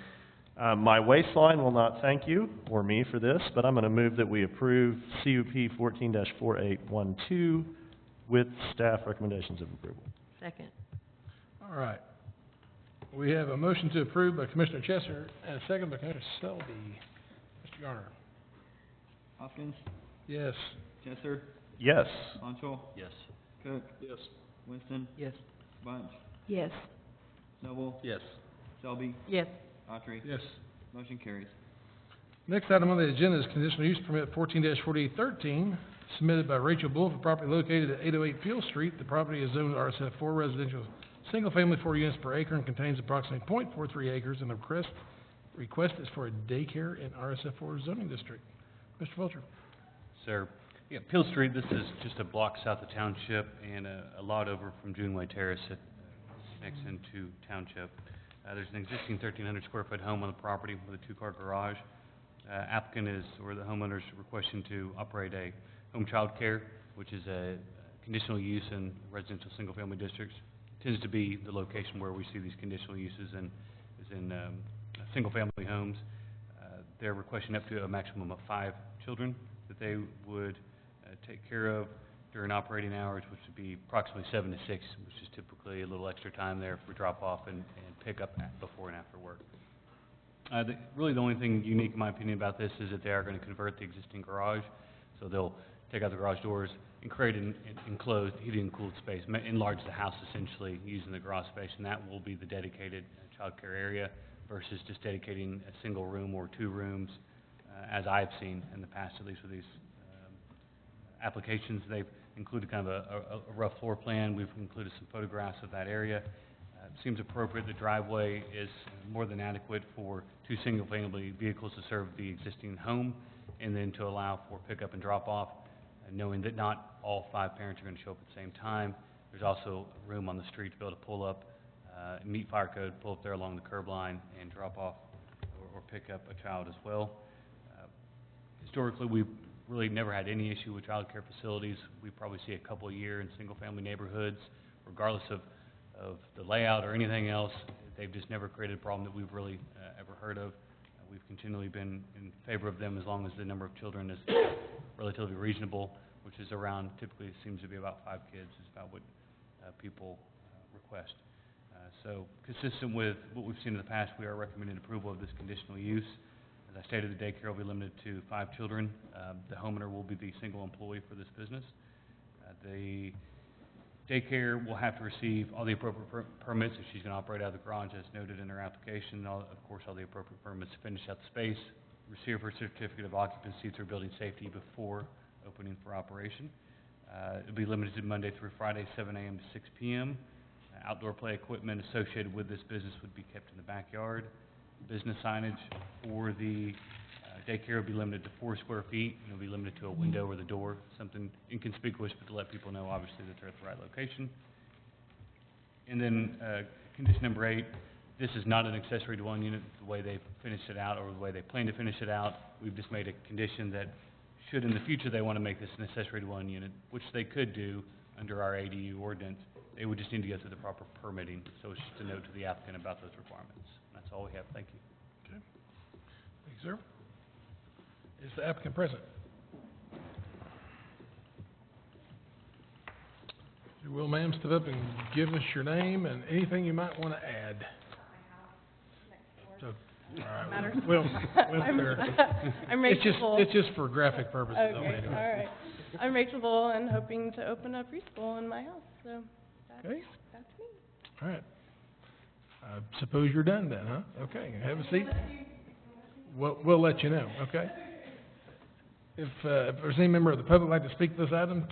my waistline will not thank you or me for this, but I'm going to move that we approve CUP 14-4812 with staff recommendations of approval. Second. All right. We have a motion to approve by Commissioner Chesser and a second by Commissioner Selby. Mr. Garner. Hopkins, Yes. Chesser, Yes. Honchul, Yes. Cook, Yes. Winston, Yes. Bunch, Yes. Noble, Yes. Selby, Yes. Autry. Yes. Motion carries. Next item on the agenda is conditional use permit 14-4813, submitted by Rachel Bull for property located at 808 Peel Street. The property is zoned RSF4 residential, single-family 4 units per acre, and contains approximately .43 acres, and the request is for a daycare in RSF4 zoning district. Mr. Fulcher. Sir, yeah, Peel Street, this is just a block south of Township and a lot over from Juneway Terrace that connects into Township. There's an existing 1,300 square foot home on the property with a 2-car garage. Applicant is, or the homeowner is requesting to operate a home child care, which is a conditional use in residential single-family districts tends to be the location where we see these conditional uses and is in single-family homes. They're requesting up to a maximum of 5 children that they would take care of during operating hours, which would be approximately 7 to 6, which is typically a little extra time there for drop-off and pick up before and after work. Really the only thing unique, in my opinion, about this is that they are going to convert the existing garage. So they'll take out the garage doors and create an enclosed heated and cooled space, enlarge the house essentially using the garage space, and that will be the dedicated child care area versus just dedicating a single room or 2 rooms, as I've seen in the past, at least with these applications. They've included kind of a rough floor plan. We've included some photographs of that area. Seems appropriate. The driveway is more than adequate for 2 single-family vehicles to serve the existing home, and then to allow for pickup and drop-off, knowing that not all 5 parents are going to show up at the same time. There's also room on the street to be able to pull up, meet fire code, pull up there along the curb line, and drop off or pick up a child as well. Historically, we've really never had any issue with child care facilities. We probably see a couple a year in single-family neighborhoods, regardless of the layout or anything else. They've just never created a problem that we've really ever heard of. We've continually been in favor of them as long as the number of children is relatively reasonable, which is around, typically it seems to be about 5 kids is about what people request. So consistent with what we've seen in the past, we are recommending approval of this conditional use. As I stated, the daycare will be limited to 5 children. The homeowner will be the single employee for this business. The daycare will have to receive all the appropriate permits if she's going to operate out of the garage, as noted in her application. Of course, all the appropriate permits to finish out the space, receive her certificate of occupancy through building safety before opening for operation. It'll be limited to Monday through Friday, 7 a.m. to 6 p.m. Outdoor play equipment associated with this business would be kept in the backyard. Business signage for the daycare will be limited to 4 square feet, and it'll be limited to a window or the door, something inconspicuous, but to let people know, obviously, that they're at the right location. And then, condition number 8, this is not an accessory dwelling unit, the way they've finished it out, or the way they plan to finish it out. We've just made a condition that should in the future they want to make this an accessory dwelling unit, which they could do under our ADU ordinance, they would just need to go through the proper permitting. So it's just a note to the applicant about those requirements. That's all we have. Thank you. Okay. Thank you, sir. Is the applicant present? If you will, ma'am, step up and give us your name and anything you might want to add. So, all right. Well, I'm Rachel Bull. It's just for graphic purposes. Okay, only, anyway. all right. I'm Rachel Bull and hoping to open a preschool in my house, so that's me. All right. I suppose you're done then, huh? Okay, have a seat. We'll let you know, okay? If there's any member of the public like to speak to this item,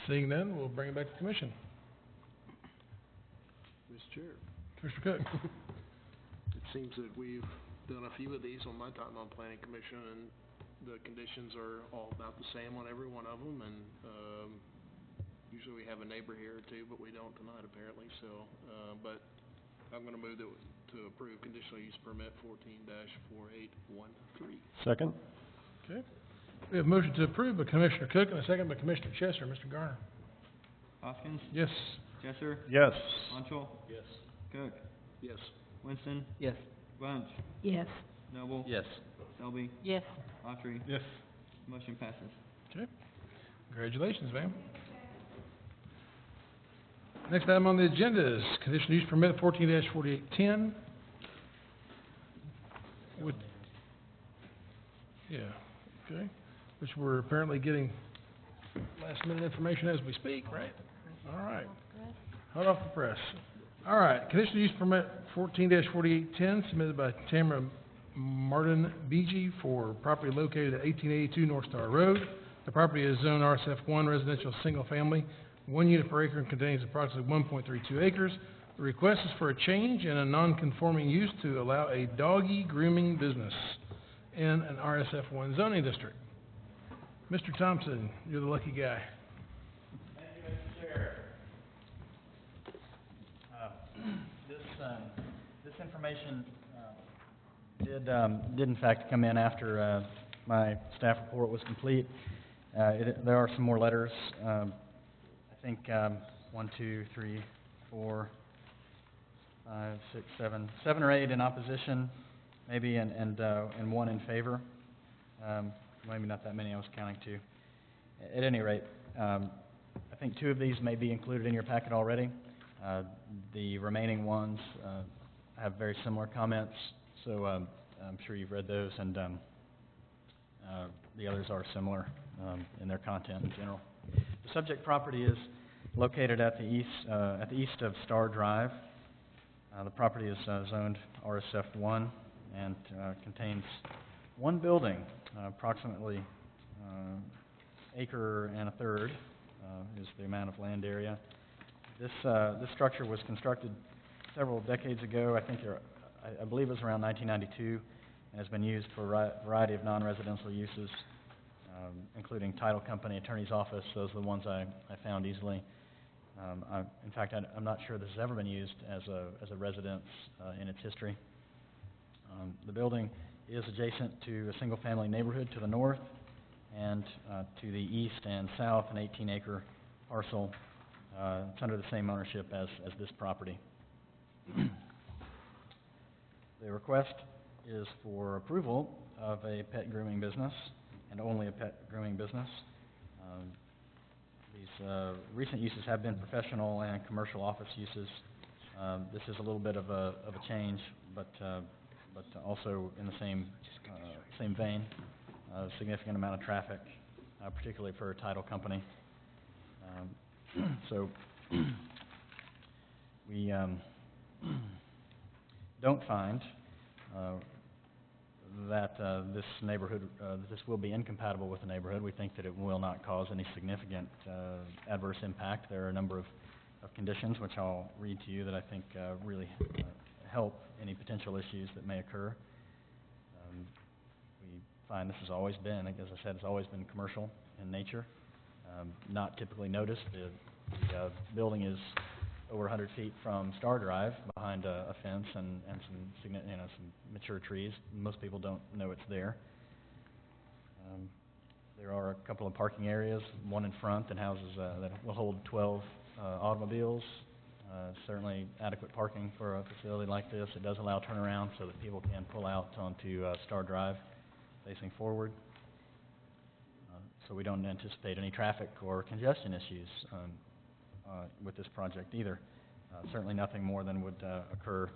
seeing none, we'll bring it back to the commission. Mr. Chair, Mr. Cook. it seems that we've done a few of these on my time on planning commission, and the conditions are all about the same on every one of them, and usually we have a neighbor here or two, but we don't tonight apparently, so, but I'm gonna move to approve conditional use permit 14-4813. Second? Okay. We have a motion to approve by Commissioner Cook and a second by Commissioner Chester. Mr. Garner. Hoskins? Yes. Chester? Yes. Monchel? Yes. Cook? Yes. Winston? Yes. Bunch? Yes. Noble? Yes. Selby? Yes. Autry? Yes. Motion passes. Okay. Congratulations, ma'am. Next item on the agenda is conditional use permit 14-4810. Okay. Which we're apparently getting last minute information as we speak, right? All right. Hot off the press. All right. Conditional use permit 14-4810 submitted by Tamara Martin Beege for property located at 1882 North Star Road. The property is zone RSF1 residential single family, 1 unit per acre, and contains approximately 1.32 acres. The request is for a change in a non-conforming use to allow a doggy grooming business in an RSF1 zoning district. Mr. Thompson, you're the lucky guy. Thank you, Mr. Chair. This information did in fact come in after my staff report was complete, There are some more letters. I think 1, 2, 3, 4, 5, 6, 7 or 8 in opposition, maybe, and 1 in favor. Maybe not that many. I was counting 2. At any rate, I think 2 of these may be included in your packet already. The remaining ones have very similar comments, so I'm sure you've read those, and the others are similar in their content in general. The subject property is located at the east of Star Drive. The property is zoned RSF1 and contains one building, approximately acre and a third is the amount of land area. This structure was constructed several decades ago. I believe it was around 1992, and has been used for a variety of non-residential uses, including title company, attorney's office. Those are the ones I found easily. In fact, I'm not sure this has ever been used as a residence in its history. The building is adjacent to a single-family neighborhood to the north, and to the east and south, an 18-acre parcel. It's under the same ownership as this property. The request is for approval of a pet grooming business, and only a pet grooming business. These recent uses have been professional and commercial office uses. This is a little bit of a change, but also in the same vein. A significant amount of traffic, particularly for a title company. So we don't find that this neighborhood, this will be incompatible with the neighborhood. We think that it will not cause any significant adverse impact. There are a number of conditions, which I'll read to you, that I think really help any potential issues that may occur. We find this has always been, as I said, it's always been commercial in nature, not typically noticed. The building is over 100 feet from Star Drive, behind a fence and some mature trees. Most people don't know it's there. There are a couple of parking areas, one in front that houses that will hold 12 automobiles. Certainly adequate parking for a facility like this. It does allow turnaround so that people can pull out onto Star Drive facing forward. So we don't anticipate any traffic or congestion issues with this project either. Certainly nothing more than would have occurred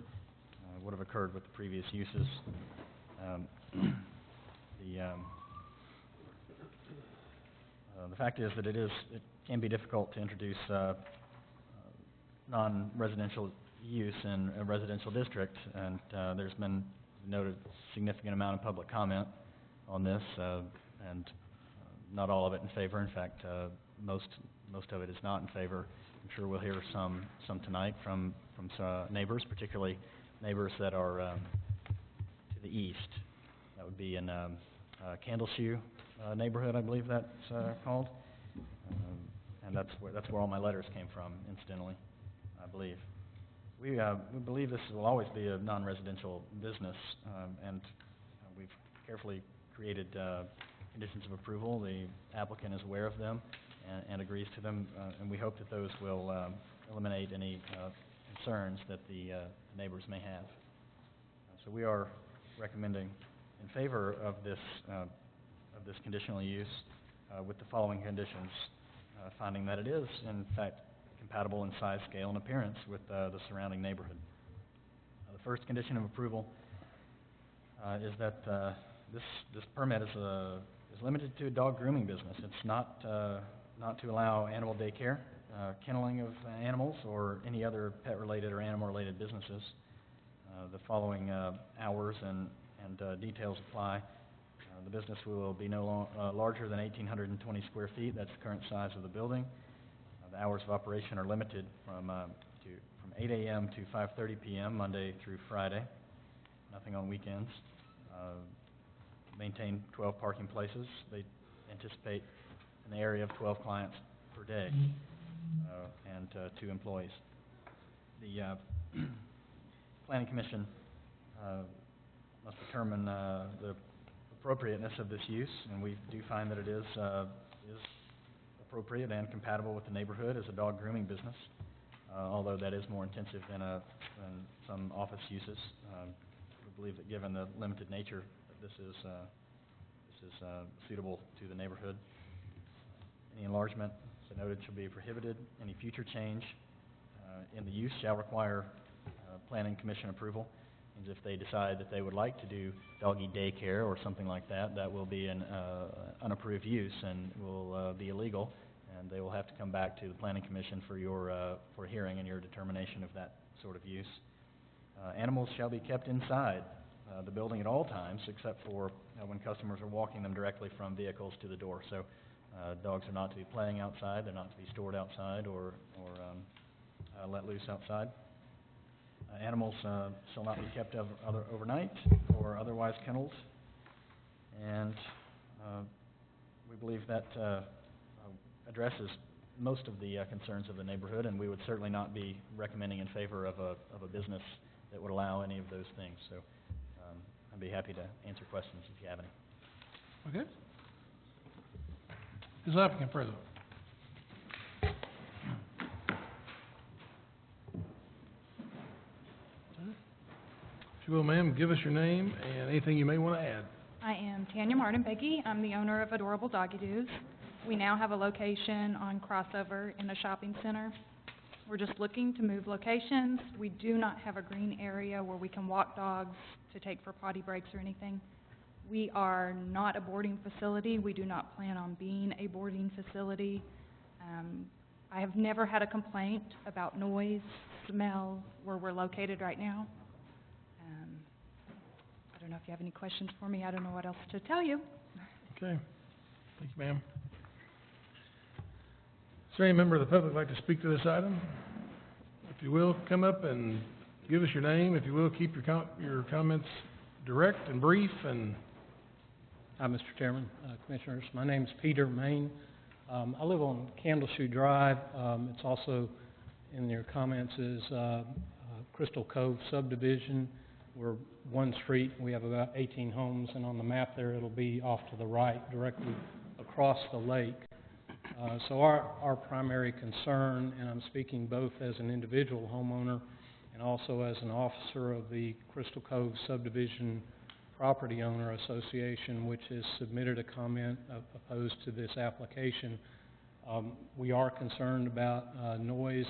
with the previous uses. The fact is that it can be difficult to introduce non-residential use in a residential district, and there's been noted significant amount of public comment on this, and not all of it in favor. In fact, most of it is not in favor. I'm sure we'll hear some tonight from neighbors, particularly neighbors that are to the east. That would be in Candleshoe neighborhood, I believe that's called, and that's where all my letters came from, incidentally, I believe. We believe this will always be a non-residential business, and we've carefully created conditions of approval. The applicant is aware of them and agrees to them, and we hope that those will eliminate any concerns that the neighbors may have. So we are recommending in favor of this conditional use with the following conditions, finding that it is, in fact, compatible in size, scale, and appearance with the surrounding neighborhood. The first condition of approval is that this permit is limited to a dog grooming business. It's not to allow animal daycare, kenneling of animals, or any other pet-related or animal-related businesses. The following hours and details apply. The business will be no larger than 1,820 square feet. That's the current size of the building. The hours of operation are limited from 8 a.m. to 5:30 p.m. Monday through Friday. Nothing on weekends. Maintain 12 parking places. They anticipate an area of 12 clients per day, and 2 employees. The Planning Commission must determine the appropriateness of this use, and we do find that it is is appropriate and compatible with the neighborhood as a dog grooming business, although that is more intensive than some office uses. We believe that given the limited nature, that this is suitable to the neighborhood. Any enlargement, as noted, shall be prohibited. Any future change in the use shall require planning commission approval. And if they decide that they would like to do doggy daycare or something like that, that will be an unapproved use and will be illegal, and they will have to come back to the planning commission for for hearing and your determination of that sort of use. Animals shall be kept inside the building at all times, except for when customers are walking them directly from vehicles to the door. So dogs are not to be playing outside, they're not to be stored outside or let loose outside. Animals shall not be kept overnight or otherwise kennelled. And we believe that addresses most of the concerns of the neighborhood, and we would certainly not be recommending in favor of a business that would allow any of those things. So I'd be happy to answer questions if you have any. Okay. Is the applicant present? If you will, ma'am, give us your name and anything you may want to add. I am Tanya Martin-Becky. I'm the owner of Adorable Doggy Doos. We now have a location on Crossover in a shopping center. We're just looking to move locations. We do not have a green area where we can walk dogs to take for potty breaks or anything. We are not a boarding facility. We do not plan on being a boarding facility. I have never had a complaint about noise, smell, where we're located right now. I don't know if you have any questions for me. I don't know what else to tell you. Okay. Thank you, ma'am. Is there any member of the public like to speak to this item? If you will, come up and give us your name. If you will, keep your comments direct and brief. And Hi, Mr. Chairman, Commissioners. My name's Peter Main. I live on Candleshoe Drive. It's also in your comments is Crystal Cove subdivision. We're one street. We have about 18 homes, and on the map there, it'll be off to the right, directly across the lake. So our primary concern, and I'm speaking both as an individual homeowner and also as an officer of the Crystal Cove Subdivision Property Owner Association, which has submitted a comment opposed to this application. We are concerned about noise,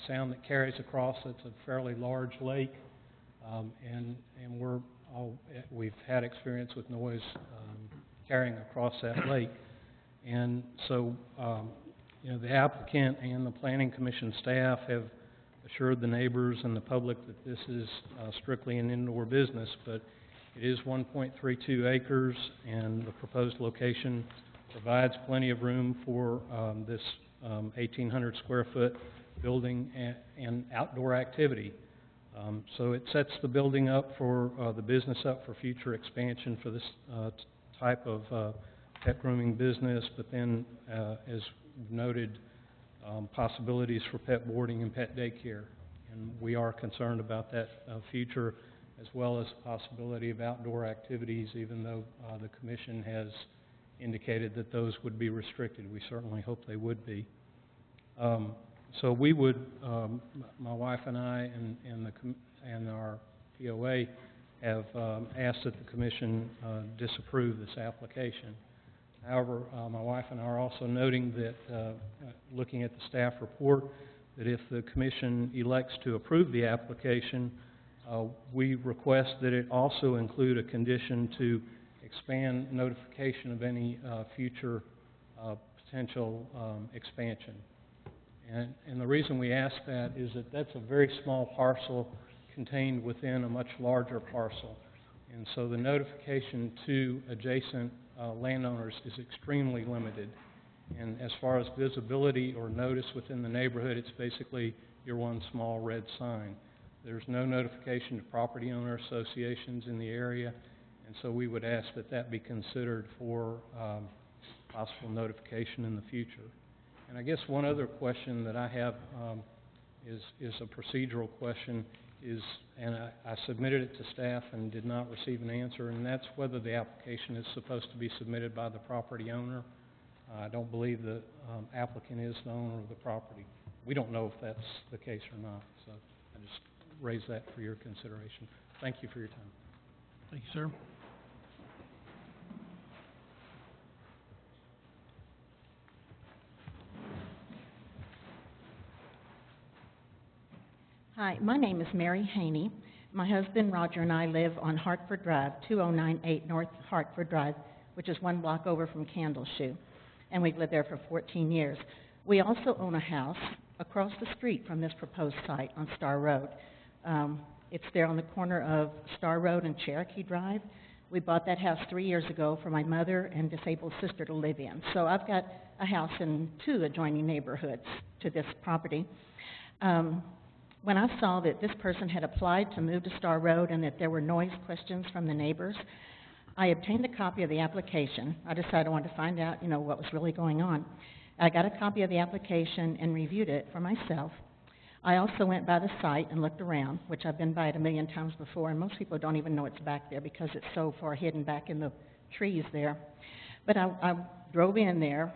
sound that carries across. It's a fairly large lake, and we've had experience with noise carrying across that lake. And so, the applicant and the Planning Commission staff have assured the neighbors and the public that this is strictly an indoor business, but it is 1.32 acres, and the proposed location provides plenty of room for this 1,800 square foot building and outdoor activity. So it sets the building up for the business up for future expansion for this type of pet grooming business, but then, as noted, possibilities for pet boarding and pet daycare. And we are concerned about that future, as well as the possibility of outdoor activities, even though the Commission has indicated that those would be restricted. We certainly hope they would be. So we would, my wife and I and our POA have asked that the Commission disapprove this application. However, my wife and I are also noting that, looking at the staff report, that if the Commission elects to approve the application, we request that it also include a condition to expand notification of any future potential expansion. And the reason we ask that is that that's a very small parcel contained within a much larger parcel. And so the notification to adjacent landowners is extremely limited. And as far as visibility or notice within the neighborhood, it's basically your one small red sign. There's no notification to property owner associations in the area, and so we would ask that that be considered for possible notification in the future. And I guess one other question that I have is a procedural question, and I submitted it to staff and did not receive an answer, and that's whether the application is supposed to be submitted by the property owner. I don't believe the applicant is the owner of the property. We don't know if that's the case or not, so I just raise that for your consideration. Thank you for your time. Thank you, sir. Hi, my name is Mary Haney. My husband Roger and I live on Hartford Drive, 2098 North Hartford Drive, which is 1 block over from Candleshoe, and we've lived there for 14 years. We also own a house across the street from this proposed site on Star Road. It's there on the corner of Star Road and Cherokee Drive. We bought that house 3 years ago for my mother and disabled sister to live in. So I've got a house in 2 adjoining neighborhoods to this property. When I saw that this person had applied to move to Star Road and that there were noise questions from the neighbors, I obtained a copy of the application. I decided I wanted to find out, what was really going on. I got a copy of the application and reviewed it for myself. I also went by the site and looked around, which I've been by it a million times before, and most people don't even know it's back there because it's so far hidden back in the trees there. But I drove in there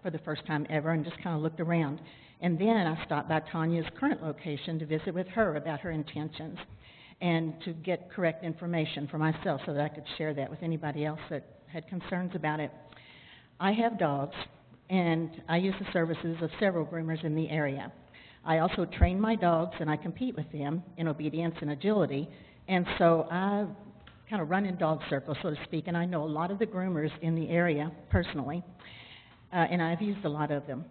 for the first time ever and just kind of looked around. And then I stopped by Tanya's current location to visit with her about her intentions and to get correct information for myself so that I could share that with anybody else that had concerns about it. I have dogs, and I use the services of several groomers in the area. I also train my dogs, and I compete with them in obedience and agility, and so I kind of run in dog circles, so to speak, and I know a lot of the groomers in the area personally, and I've used a lot of them.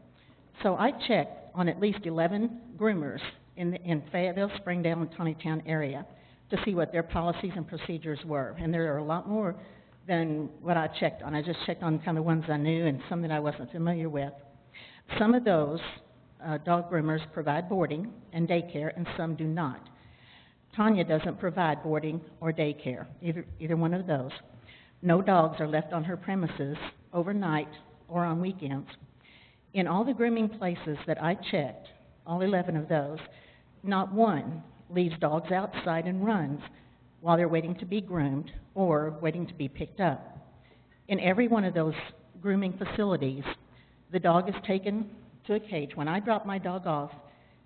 So I checked on at least 11 groomers in Fayetteville, Springdale, and Tawnytown area to see what their policies and procedures were. And there are a lot more than what I checked on. I just checked on kind of the ones I knew and some that I wasn't familiar with. Some of those dog groomers provide boarding and daycare, and some do not. Tanya doesn't provide boarding or daycare, either one of those. No dogs are left on her premises overnight or on weekends. In all the grooming places that I checked, all 11 of those, not one leaves dogs outside and runs while they're waiting to be groomed or waiting to be picked up. In every one of those grooming facilities, the dog is taken to a cage. When I drop my dog off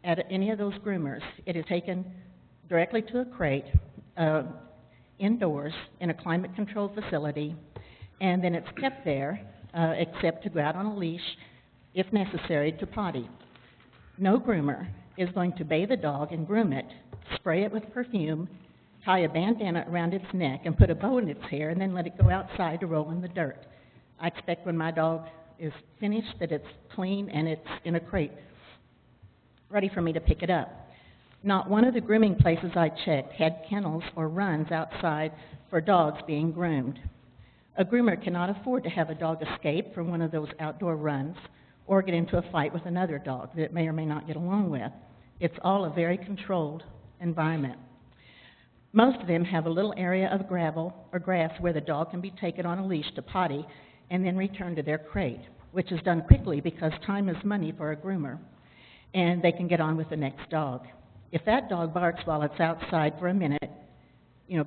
at any of those groomers, it is taken directly to a crate indoors in a climate-controlled facility, and then it's kept there except to go out on a leash if necessary, to potty. No groomer is going to bathe a dog and groom it, spray it with perfume, tie a bandana around its neck, and put a bow in its hair, and then let it go outside to roll in the dirt. I expect when my dog is finished that it's clean and it's in a crate, ready for me to pick it up. Not one of the grooming places I checked had kennels or runs outside for dogs being groomed. A groomer cannot afford to have a dog escape from one of those outdoor runs or get into a fight with another dog that it may or may not get along with. It's all a very controlled environment. Most of them have a little area of gravel or grass where the dog can be taken on a leash to potty and then returned to their crate, which is done quickly because time is money for a groomer, and they can get on with the next dog. If that dog barks while it's outside for a minute,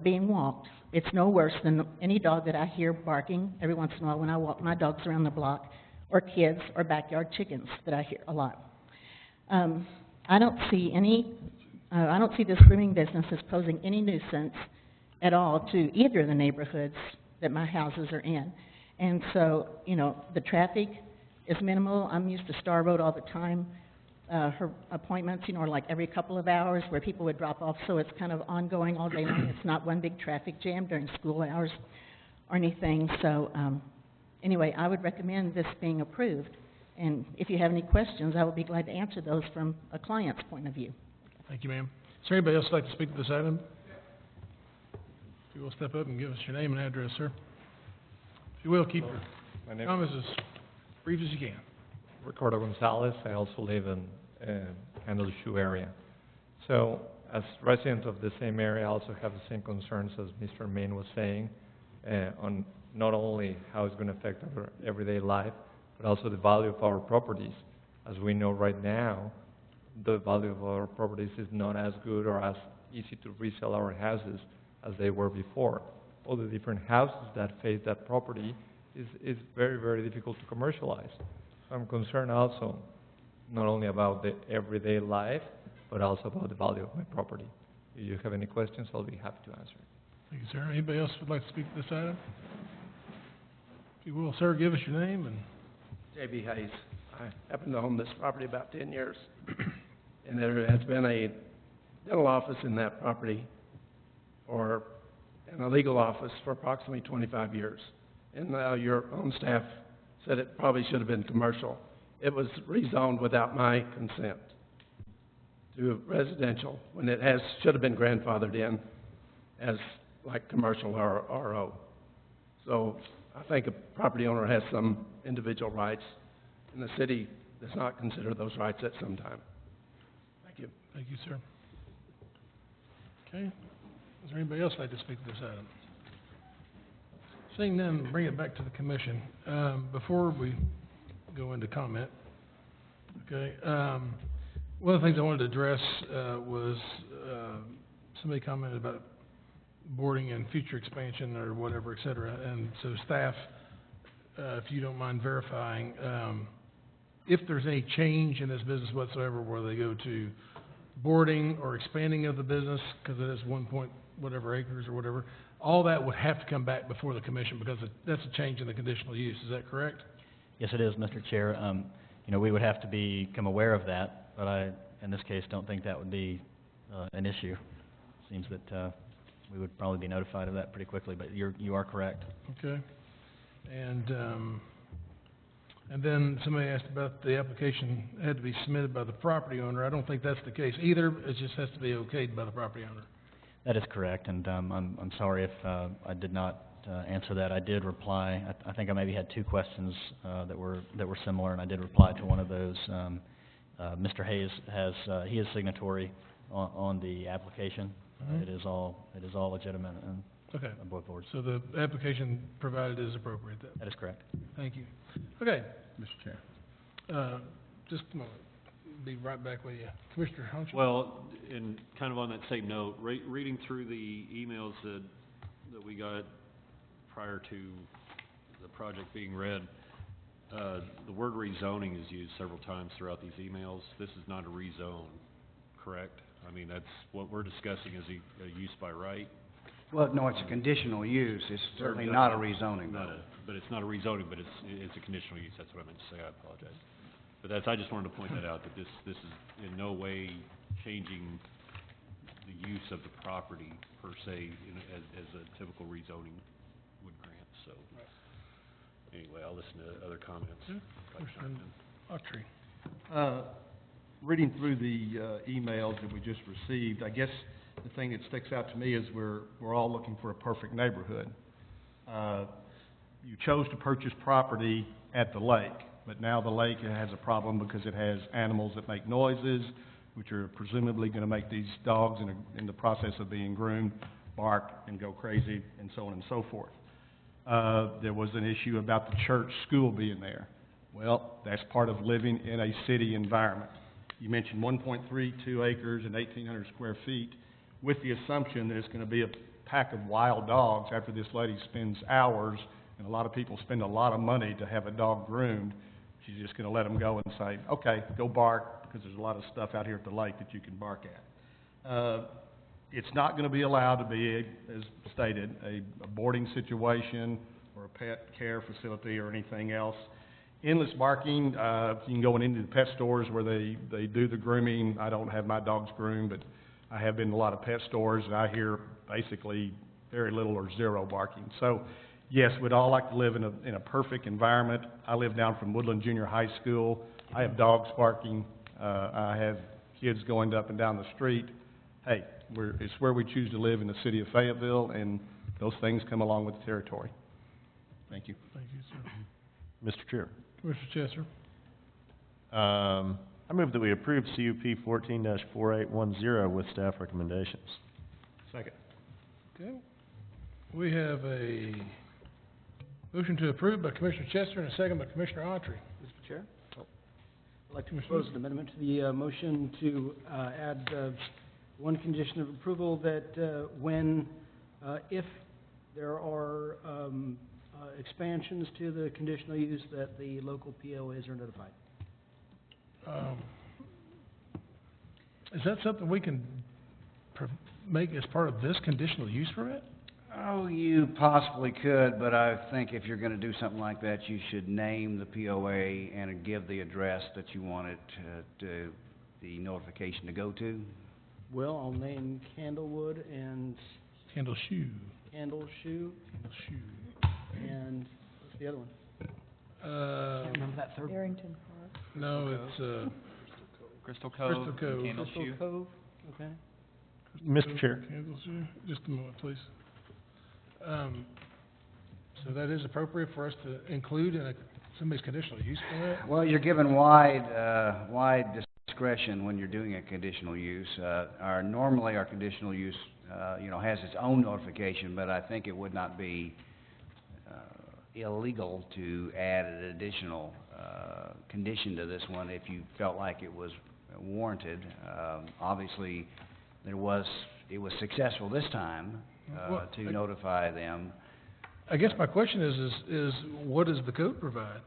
being walked, it's no worse than any dog that I hear barking every once in a while when I walk my dogs around the block, or kids, or backyard chickens that I hear a lot. I don't see this grooming business as posing any nuisance at all to either of the neighborhoods that my houses are in. And so, the traffic is minimal. I'm used to Star Road all the time. Her appointments, are like every couple of hours where people would drop off, so it's kind of ongoing all day long. It's not one big traffic jam during school hours or anything. So, anyway, I would recommend this being approved. And if you have any questions, I will be glad to answer those from a client's point of view. Thank you, ma'am. Is there anybody else who'd like to speak to this item? If you will step up and give us your name and address, sir. If you will, keep your comments as brief as you can. Ricardo Gonzalez. I also live in Candleshoe area. So, as resident of the same area, I also have the same concerns as Mr. Main was saying on not only how it's going to affect our everyday life, but also the value of our properties. As we know right now, the value of our properties is not as good or as easy to resell our houses as they were before. All the different houses that face that property is very, very difficult to commercialize. So I'm concerned also, not only about the everyday life, but also about the value of my property. If you have any questions, I'll be happy to answer. Thank you, sir. Anybody else would like to speak to this item? If you will, sir, give us your name and... J.B. Hayes. I happen to own this property about 10 years, and there has been a dental office in that property and a legal office for approximately 25 years. And your own staff said it probably should have been commercial. It was rezoned without my consent to residential when it should have been grandfathered in as like commercial or RO. So I think a property owner has some individual rights, and the city does not consider those rights at some time. Thank you. Thank you, sir. Okay. Is there anybody else like to speak to this item? Seeing none, bring it back to the commission. Before we go into comment, okay, one of the things I wanted to address was somebody commented about boarding and future expansion or whatever, et cetera. And so staff, if you don't mind verifying, if there's any change in this business whatsoever where they go to boarding or expanding of the business, because it is 1 point whatever acres or whatever, all that would have to come back before the commission because that's a change in the conditional use. Is that correct? Yes, it is, Mr. Chair. We would have to become aware of that, but I, in this case, don't think that would be an issue. Seems that we would probably be notified of that pretty quickly, but you are correct. Okay. And then somebody asked about the application had to be submitted by the property owner. I don't think that's the case either. It just has to be okayed by the property owner. That is correct, and I'm sorry if I did not answer that. I did reply. I think I maybe had two questions that were similar, and I did reply to one of those. Mr. Hayes he is signatory on the application. Mm-hmm. It is all legitimate and okay. above board. So the application provided is appropriate then? That is correct. Thank you. Okay. Mr. Chair. Just a moment. Be right back with you. Commissioner Hunter? Well, and kind of on that same note, reading through the emails that we got prior to the project being read, the word rezoning is used several times throughout these emails. This is not a rezone, correct? I mean, that's what we're discussing is a use by right. Well, no, it's a conditional use. It's certainly not a rezoning, though. But it's not a rezoning, but it's a conditional use. That's what I meant to say. I apologize. But I just wanted to point that out, that this is in no way changing the use of the property per se, as a typical rezoning would grant, so. Anyway, I'll listen to other comments. Commissioner Autry. Reading through the emails that we just received, I guess the thing that sticks out to me is we're all looking for a perfect neighborhood. You chose to purchase property at the lake, but now the lake has a problem because it has animals that make noises, which are presumably going to make these dogs in the process of being groomed bark and go crazy, and so on and so forth. There was an issue about the church school being there. Well, that's part of living in a city environment. You mentioned 1.32 acres and 1,800 square feet, with the assumption that it's going to be a pack of wild dogs after this lady spends hours, and a lot of people spend a lot of money to have a dog groomed. She's just going to let them go and say, okay, go bark, because there's a lot of stuff out here at the lake that you can bark at. It's not going to be allowed to be, as stated, a boarding situation or a pet care facility or anything else. Endless barking, you can go into the pet stores where they do the grooming. I don't have my dogs groomed, but I have been to a lot of pet stores, and I hear basically very little or zero barking. So, yes, we'd all like to live in a perfect environment. I live down from Woodland Junior High School. I have dogs barking. I have kids going up and down the street. Hey, it's where we choose to live in the city of Fayetteville, and those things come along with the territory. Thank you. Thank you, sir. Mr. Chair. Commissioner Chester? I move that we approve CUP 14-4810 with staff recommendations. Second. Okay. We have a motion to approve by Commissioner Chester and a second by Commissioner Autry. Mr. Chair? I'd like to propose an amendment to the motion to add one condition of approval that if there are expansions to the conditional use that the local POAs are notified. Is that something we can make as part of this conditional use permit? Oh, you possibly could, but I think if you're gonna do something like that, you should name the POA and give the address that you want it to the notification to go to. Well, I'll name Candlewood and Candleshoe. Candleshoe, and what's the other one? Can't remember that third one. Barrington Park. No, it's, Crystal Cove, Crystal Cove. Candleshoe. Crystal Cove, okay. Mr. Chair. Candleshoe, just a moment, please. So that is appropriate for us to include in somebody's conditional use permit? Well, you're given wide discretion when you're doing a conditional use. Normally our conditional use, has its own notification, but I think it would not be, illegal to add an additional, condition to this one if you felt like it was warranted. Obviously, it was successful this time, to notify them. I guess my question is what does the code provide?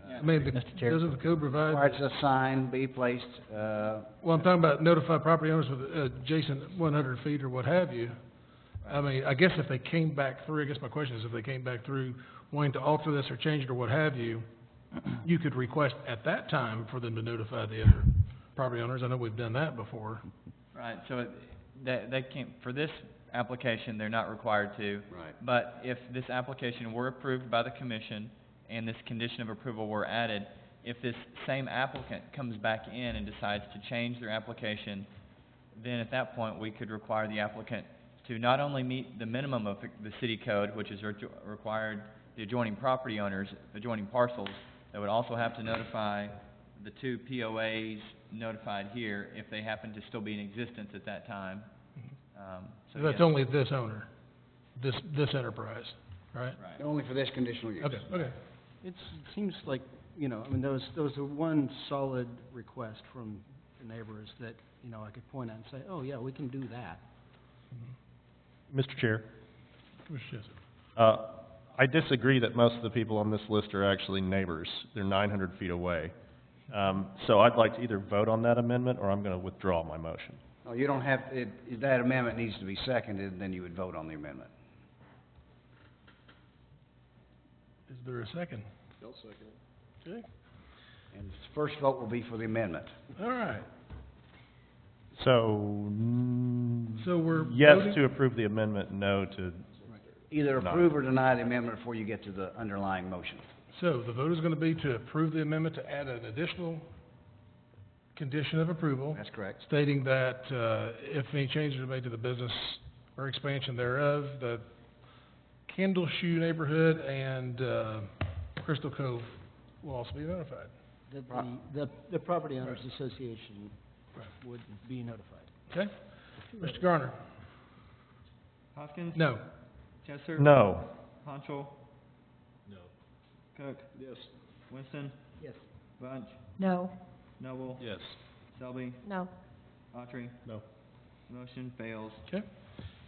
I mean, Mr. Chair. doesn't the code provide? Requires a sign be placed, Well, I'm talking about notify property owners with adjacent 100 feet or what have you. I mean, I guess if they came back through, I guess my question is if they came back through wanting to alter this or change it or what have you, you could request at that time for them to notify the other property owners. I know we've done that before. Right, so they can't, for this application, they're not required to. Right. But if this application were approved by the commission and this condition of approval were added, if this same applicant comes back in and decides to change their application, then at that point, we could require the applicant to not only meet the minimum of the city code, which is required the adjoining property owners, adjoining parcels, they would also have to notify the two POAs notified here if they happen to still be in existence at that time. So that's yes. only this owner, this enterprise, right? Right. only for this conditional use. Okay. It seems like, there was one solid request from the neighbors that, I could point out and say, oh, yeah, we can do that. Mr. Chair. Commissioner Jessup. I disagree that most of the people on this list are actually neighbors. They're 900 feet away. So I'd like to either vote on that amendment or I'm going to withdraw my motion. No, you don't have, that amendment needs to be seconded, and then you would vote on the amendment. Is there a second? I'll second it. Okay. And the first vote will be for the amendment. All right. So, So we're yes voting? to approve the amendment, no to, Either No. approve or deny the amendment before you get to the underlying motion. So the vote is going to be to approve the amendment to add an additional condition of approval, That's correct. stating that if any changes are made to the business or expansion thereof, the Candleshoe neighborhood and Crystal Cove will also be notified. That the Property Owners Association would be notified. Okay? Mr. Garner? Hoskins? No. Chesser? no. Honchel? No. Cook? Yes. Winston? Yes. Bunch? No. Noble? Yes. Selby? No. Autry? No. Motion fails. Okay?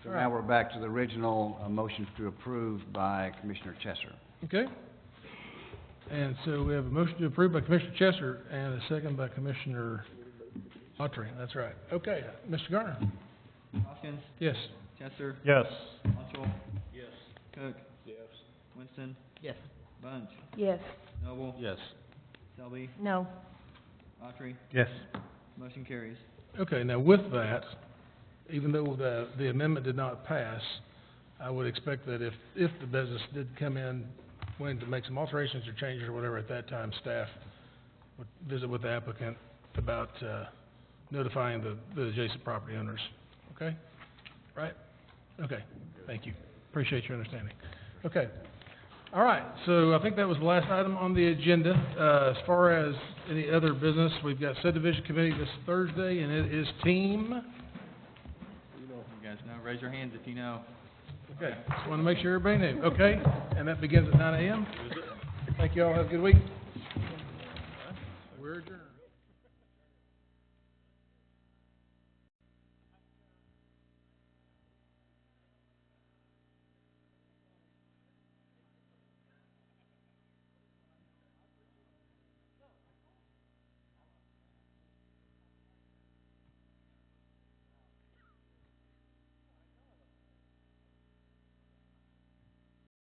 So All now right. we're back to the original motion to approve by Commissioner Chesser. Okay? And so we have a motion to approve by Commissioner Chesser and a second by Commissioner Autry. That's right. Okay, Mr. Garner? Hoskins? Yes. Chesser? Yes. Honchel? Yes. Cook? Yes. Winston? Yes. Bunch? Yes. Noble? Yes. Selby? No. Autry? Yes. Motion carries. Okay, now with that, even though the amendment did not pass, I would expect that if the business did come in wanting to make some alterations or changes or whatever, at that time, staff would visit with the applicant about notifying the adjacent property owners. Okay? Right? Okay, thank you. Appreciate your understanding. Okay. All right, so I think that was the last item on the agenda. As far as any other business, we've got subdivision committee this Thursday, and it is team. You guys know, raise your hands if you know. Okay, just want to make sure everybody knew. Okay, and that begins at 9 a.m. Thank you all. Have a good week. We're adjourned.